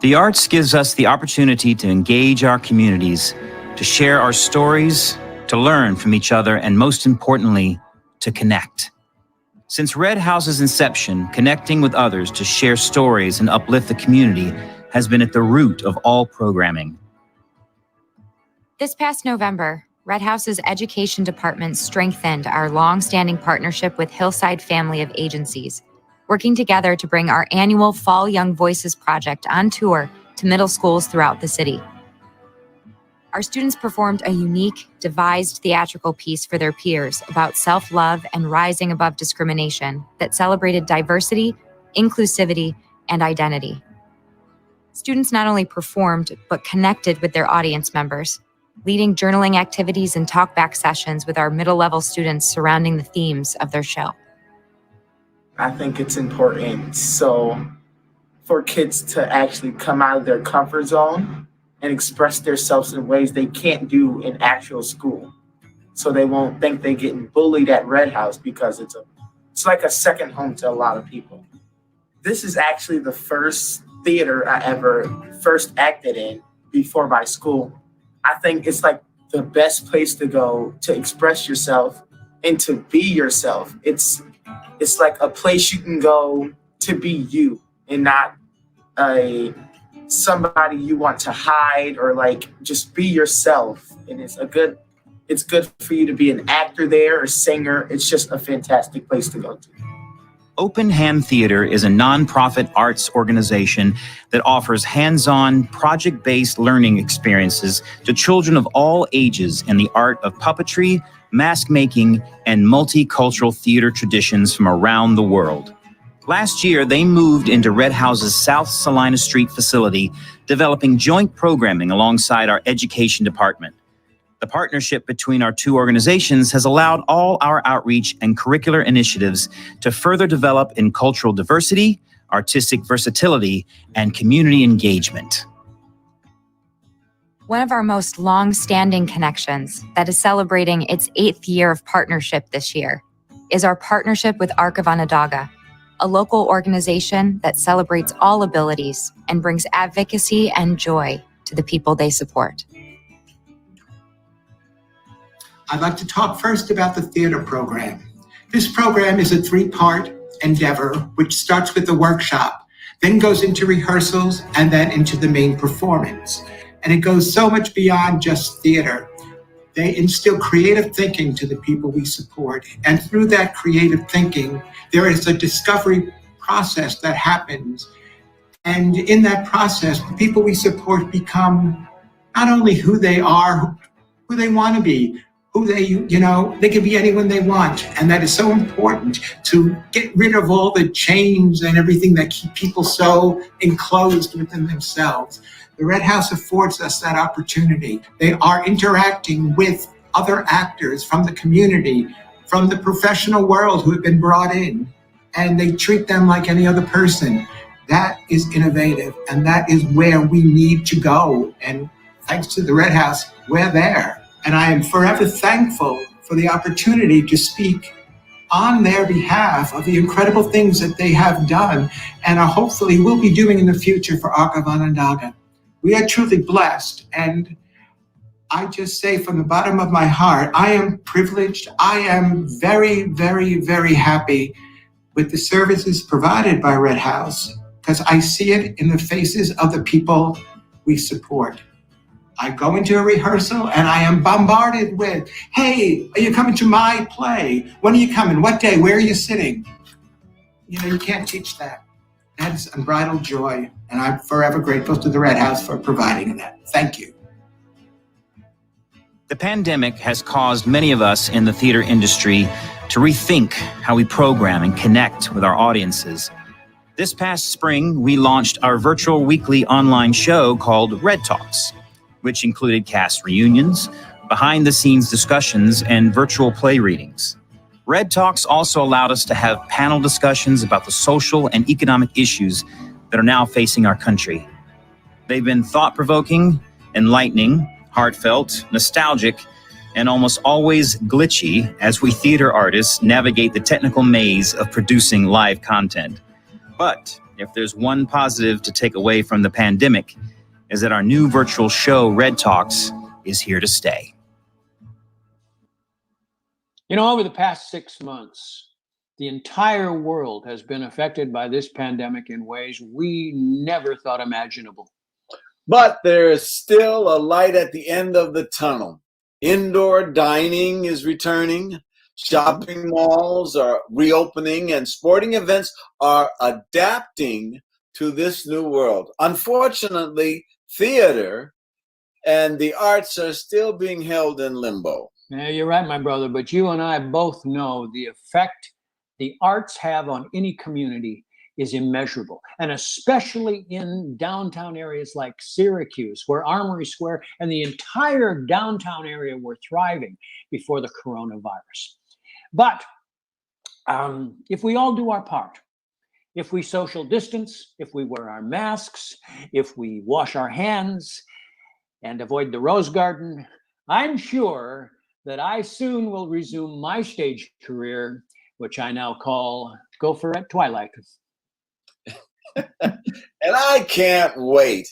The arts gives us the opportunity to engage our communities, to share our stories, to learn from each other, and most importantly, to connect. Since Red House's inception, connecting with others to share stories and uplift the community has been at the root of all programming. This past November, Red House's education department strengthened our long-standing partnership with Hillside Family of Agencies, working together to bring our annual Fall Young Voices project on tour to middle schools throughout the city. Our students performed a unique, devised theatrical piece for their peers about self-love and rising above discrimination that celebrated diversity, inclusivity, and identity. Students not only performed, but connected with their audience members, leading journaling activities and talkback sessions with our middle-level students surrounding the themes of their show. I think it's important for kids to actually come out of their comfort zone and express themselves in ways they can't do in actual school. So they won't think they're getting bullied at Red House because it's like a second home to a lot of people. This is actually the first theater I ever first acted in before my school. I think it's like the best place to go to express yourself and to be yourself. It's like a place you can go to be you and not somebody you want to hide or like just be yourself. And it's good for you to be an actor there or singer. It's just a fantastic place to go to. Open Hand Theater is a nonprofit arts organization that offers hands-on, project-based learning experiences to children of all ages in the art of puppetry, mask making, and multicultural theater traditions from around the world. Last year, they moved into Red House's South Salina Street facility, developing joint programming alongside our education department. The partnership between our two organizations has allowed all our outreach and curricular initiatives to further develop in cultural diversity, artistic versatility, and community engagement. One of our most long-standing connections that is celebrating its 8th year of partnership this year is our partnership with Arc of Onondaga, a local organization that celebrates all abilities and brings advocacy and joy to the people they support. I'd like to talk first about the theater program. This program is a 3-part endeavor, which starts with the workshop, then goes into rehearsals, and then into the main performance. And it goes so much beyond just theater. They instill creative thinking to the people we support. And through that creative thinking, there is a discovery process that happens. And in that process, the people we support become not only who they are, who they want to be, they can be anyone they want. And that is so important to get rid of all the chains and everything that keep people so enclosed within themselves. The Red House affords us that opportunity. They are interacting with other actors from the community, from the professional world who have been brought in, and they treat them like any other person. That is innovative, and that is where we need to go. And thanks to the Red House, we're there. And I am forever thankful for the opportunity to speak on their behalf of the incredible things that they have done and hopefully will be doing in the future for Arc of Onondaga. We are truly blessed, and I just say from the bottom of my heart, I am privileged. I am very, very, very happy with the services provided by Red House because I see it in the faces of the people we support. I go into a rehearsal and I am bombarded with, hey, are you coming to my play? When are you coming? What day? Where are you sitting? You can't teach that. That is unbridled joy. And I'm forever grateful to the Red House for providing that. Thank you. The pandemic has caused many of us in the theater industry to rethink how we program and connect with our audiences. This past spring, we launched our virtual weekly online show called REDTalks, which included cast reunions, behind-the-scenes discussions, and virtual play readings. REDTalks also allowed us to have panel discussions about the social and economic issues that are now facing our country. They've been thought-provoking, enlightening, heartfelt, nostalgic, and almost always glitchy as we theater artists navigate the technical maze of producing live content. But if there's one positive to take away from the pandemic, is that our new virtual show, REDTalks, is here to stay. You know, over the past 6 months, the entire world has been affected by this pandemic in ways we never thought imaginable. But there is still a light at the end of the tunnel. Indoor dining is returning, shopping malls are reopening, and sporting events are adapting to this new world. Unfortunately, theater and the arts are still being held in limbo. Yeah, you're right, my brother, but you and I both know the effect the arts have on any community is immeasurable, and especially in downtown areas like Syracuse, where Armory Square and the entire downtown area were thriving before the coronavirus. But if we all do our part, if we social distance, if we wear our masks, if we wash our hands and avoid the rose garden, I'm sure that I soon will resume my stage career, which I now call Gopher at Twilight. And I can't wait.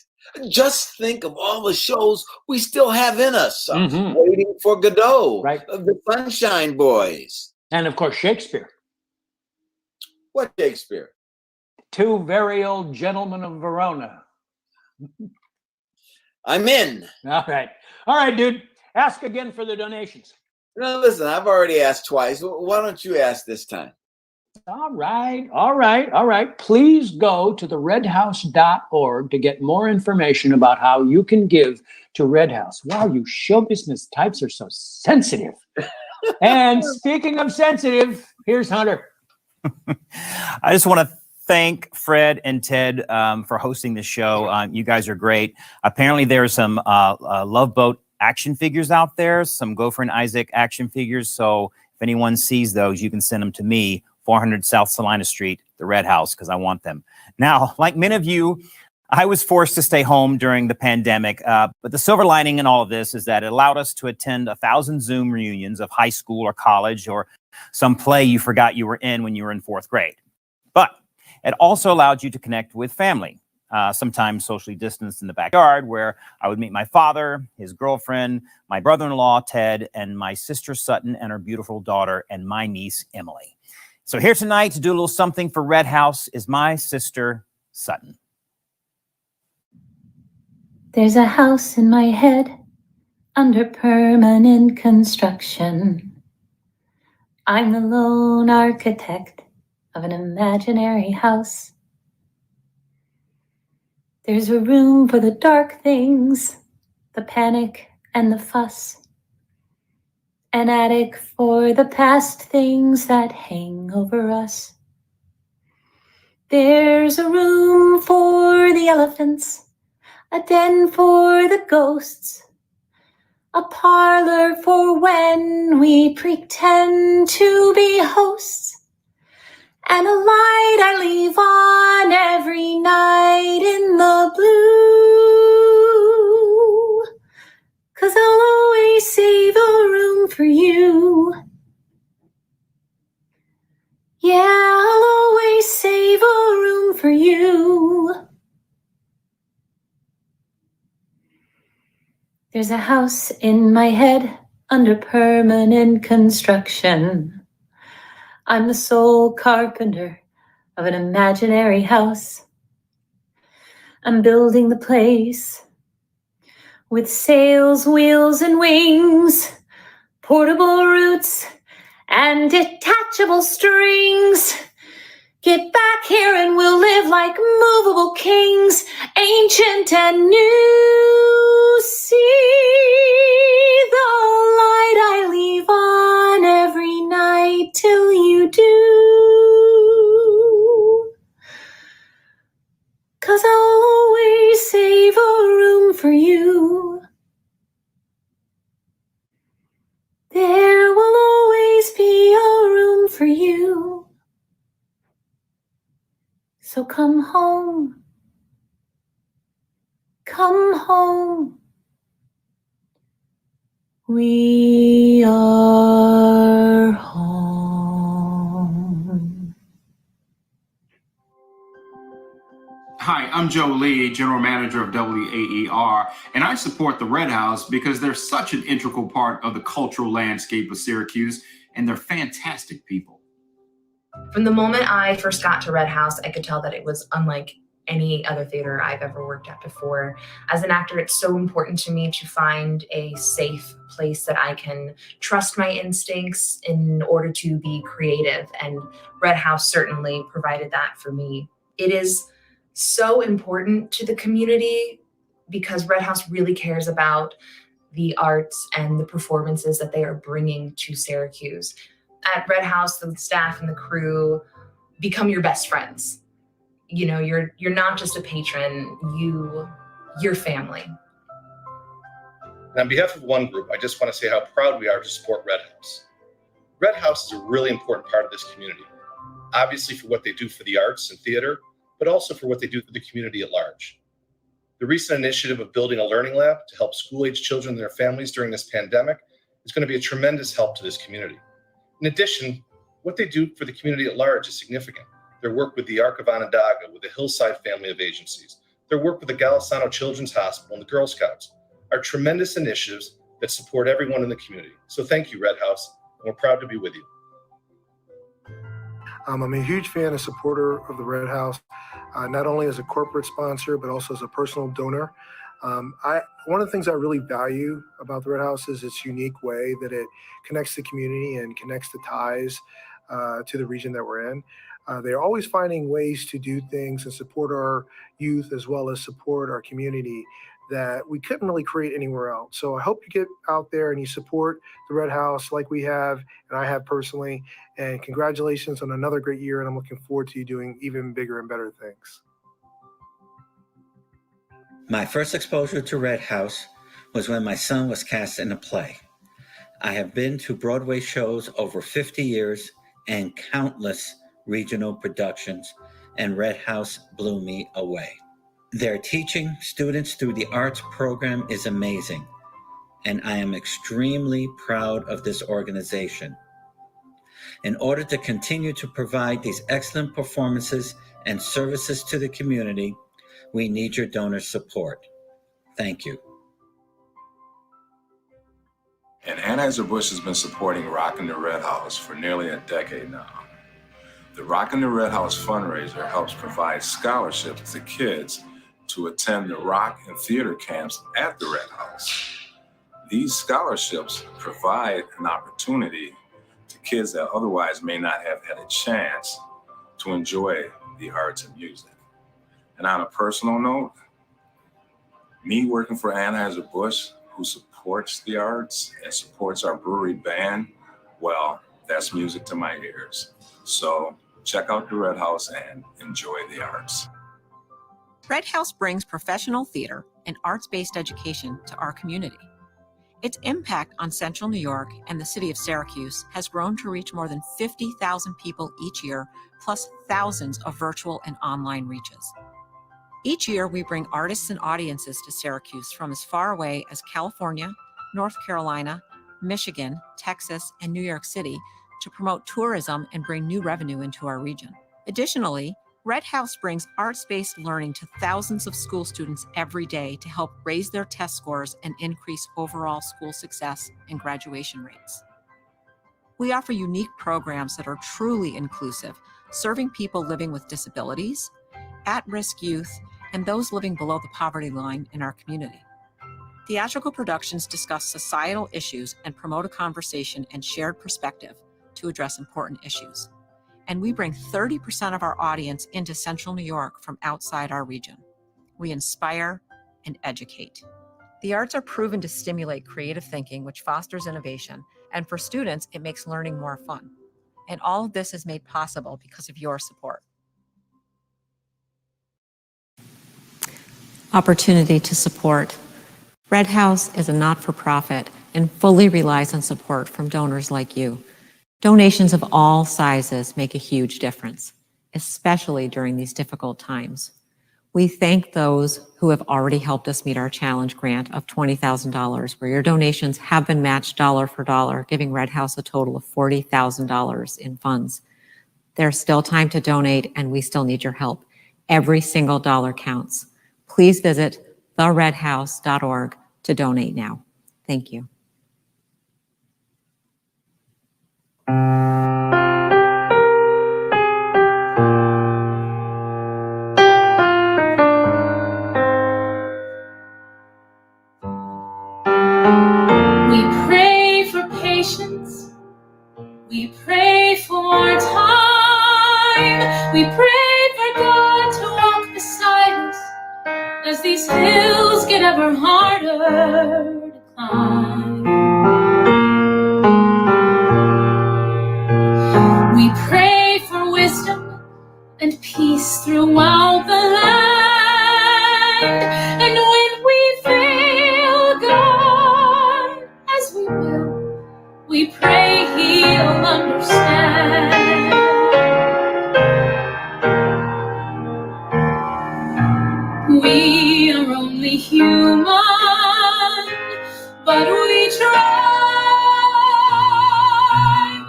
Just think of all the shows we still have in us. Waiting for Godot, right? The Sunshine Boys. And of course, Shakespeare. What Shakespeare? Two very old gentlemen of Verona. I'm in. All right, dude. Ask again for the donations. No, listen, I've already asked twice. Why don't you ask this time? All right. Please go to the redhouse.org to get more information about how you can give to Red House. Wow, you show business types are so sensitive. And speaking of sensitive, here's Hunter. I just want to thank Fred and Ted for hosting the show. You guys are great. Apparently, there are some Love Boat action figures out there, some Gopher and Isaac action figures. So if anyone sees those, you can send them to me, 400 South Salina Street, the Red House, because I want them. Now, like many of you, I was forced to stay home during the pandemic, but the silver lining in all of this is that it allowed us to attend 1,000 Zoom reunions of high school or college or some play you forgot you were in when you were in 4th grade. But it also allowed you to connect with family, sometimes socially distanced in the backyard, where I would meet my father, his girlfriend, my brother-in-law, Ted, and my sister, Sutton, and her beautiful daughter, and my niece, Emily. So here tonight to do a little something for Red House is my sister, Sutton. There's a house in my head under permanent construction. I'm the lone architect of an imaginary house. There's a room for the dark things, the panic and the fuss. An attic for the past things that hang over us. There's a room for the elephants, a den for the ghosts, a parlor for when we pretend to be hosts, and a light I leave on every night in the blue, 'cause I'll always save a room for you. Yeah, I'll always save a room for you. There's a house in my head under permanent construction. I'm the sole carpenter of an imaginary house. I'm building the place with sails, wheels, and wings, portable roots, and detachable strings. Get back here and we'll live like movable kings, ancient and new. See the light I leave on every night till come home. Come home. We are home. Hi, I'm Joe Lee, General Manager of WAER, and I support the Red House because they're such an integral part of the cultural landscape of Syracuse, and they're fantastic people. From the moment I first got to Red House, I could tell that it was unlike any other theater I've ever worked at before. As an actor, it's so important to me to find a safe place that I can trust my instincts in order to be creative, and Red House certainly provided that for me. It is so important to the community because Red House really cares about the arts and the performances that they are bringing to Syracuse. At Red House, the staff and the crew become your best friends. You know, you're not just a patron, you're family. And on behalf of One Group, I just want to say how proud we are to support Red House. Red House is a really important part of this community, obviously for what they do for the arts and theater, but also for what they do for the community at large. The recent initiative of building a learning lab to help school-age children and their families during this pandemic is going to be a tremendous help to this community. In addition, what they do for the community at large is significant. Their work with the Arc of Onondaga, with the Hillside family of agencies, their work with the Golisano Children's Hospital and the Girl Scouts are tremendous initiatives that support everyone in the community. So thank you, Red House, and we're proud to be with you. I'm a huge fan and supporter of the Red House, not only as a corporate sponsor, but also as a personal donor. One of the things I really value about the Red House is its unique way that it connects the community and connects the ties to the region that we're in. They're always finding ways to do things and support our youth as well as support our community that we couldn't really create anywhere else. So I hope you get out there and you support the Red House like we have, and I have personally. And congratulations on another great year, and I'm looking forward to you doing even bigger and better things. My first exposure to Red House was when my son was cast in a play. I have been to Broadway shows over 50 years and countless regional productions, and Red House blew me away. Their teaching students through the arts program is amazing, and I am extremely proud of this organization. In order to continue to provide these excellent performances and services to the community, we need your donor support. Thank you. And Anheuser-Busch has been supporting Rockin' the Red House for nearly a decade now. The Rockin' the Red House fundraiser helps provide scholarships to kids to attend the rock and theater camps at the Red House. These scholarships provide an opportunity to kids that otherwise may not have had a chance to enjoy the arts and music. And on a personal note, me working for Anheuser-Busch, who supports the arts and supports our brewery band, well, that's music to my ears. So check out the Red House and enjoy the arts. Red House brings professional theater and arts-based education to our community. Its impact on Central New York and the city of Syracuse has grown to reach more than 50,000 people each year, plus thousands of virtual and online reaches. Each year, we bring artists and audiences to Syracuse from as far away as California, North Carolina, Michigan, Texas, and New York City to promote tourism and bring new revenue into our region. Additionally, Red House brings arts-based learning to thousands of school students every day to help raise their test scores and increase overall school success and graduation rates. We offer unique programs that are truly inclusive, serving people living with disabilities, at-risk youth, and those living below the poverty line in our community. Theatrical productions discuss societal issues and promote a conversation and shared perspective to address important issues. And we bring 30% of our audience into Central New York from outside our region. We inspire and educate. The arts are proven to stimulate creative thinking, which fosters innovation, and for students, it makes learning more fun. And all of this is made possible because of your support. Opportunity to support. Red House is a not-for-profit and fully relies on support from donors like you. Donations of all sizes make a huge difference. especially during these difficult times. We thank those who have already helped us meet our challenge grant of $20,000, where your donations have been matched dollar for dollar, giving Red House a total of $40,000 in funds. There's still time to donate, and we still need your help. Every single dollar counts. Please visit theredhouse.org to donate now. Thank you. We pray for patience. We pray for time. We pray for God to walk beside us as these hills get ever harder to climb. We pray for wisdom and peace throughout the land. And when we fail God, as we will, we pray He'll understand. We are only human, but we try.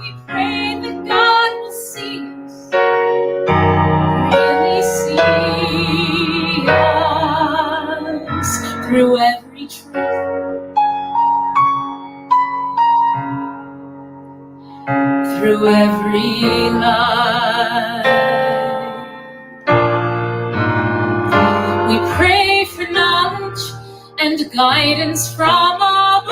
We pray that God will see us, really see us through every truth, through every lie. We pray for knowledge and guidance from above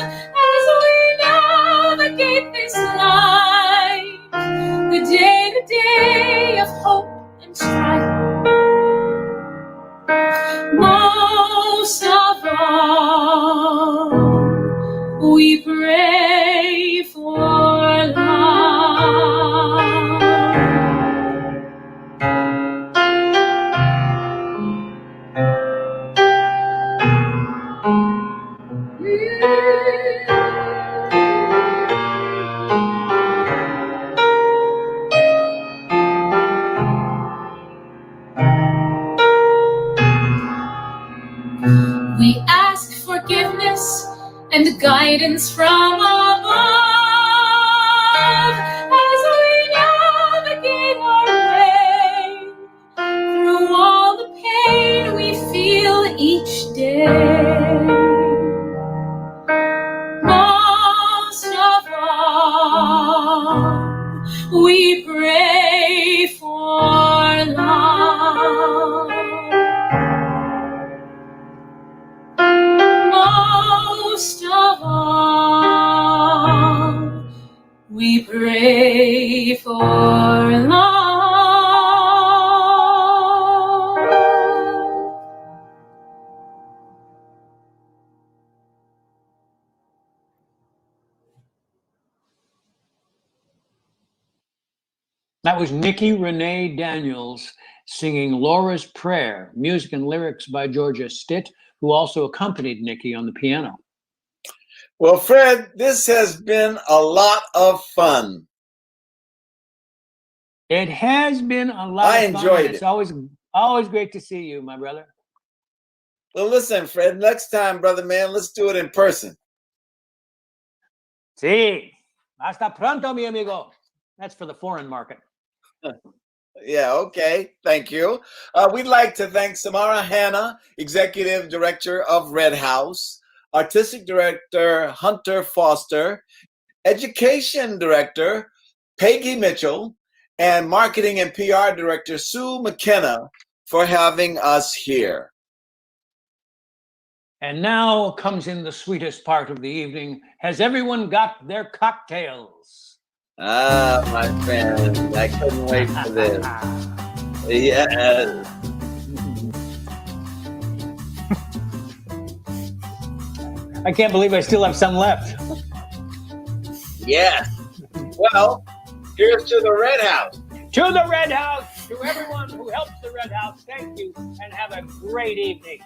as we navigate this life, the day-to-day of hope and strife. Most of all, we pray for love. We ask forgiveness and guidance from above as we navigate our way through all the pain we feel each day. Most of all, we pray for love. Most of all, we pray for love. That was Nikki Renee Daniels singing Laura's Prayer, music and lyrics by Georgia Stitt, who also accompanied Nikki on the piano. Well, Fred, this has been a lot of fun. It has been a lot I of fun. enjoyed It's it. always great to see you, my brother. Well, listen, Fred, next time, brother man, let's do it in person. Sí. Hasta pronto, mi amigo. That's for the foreign market. Yeah, okay. Thank you. We'd like to thank Samara Hanna, Executive Director of Red House, Artistic Director Hunter Foster, Education Director Peggy Mitchell, and Marketing and PR Director Sue McKenna for having us here. And now comes in the sweetest part of the evening. Has everyone got their cocktails? Ah, my friend, I couldn't wait for this. Yes. I can't believe I still have some left. Yes. Well, here's to the Red House. To the Red House, to everyone who helps the Red House, thank you, and have a great evening.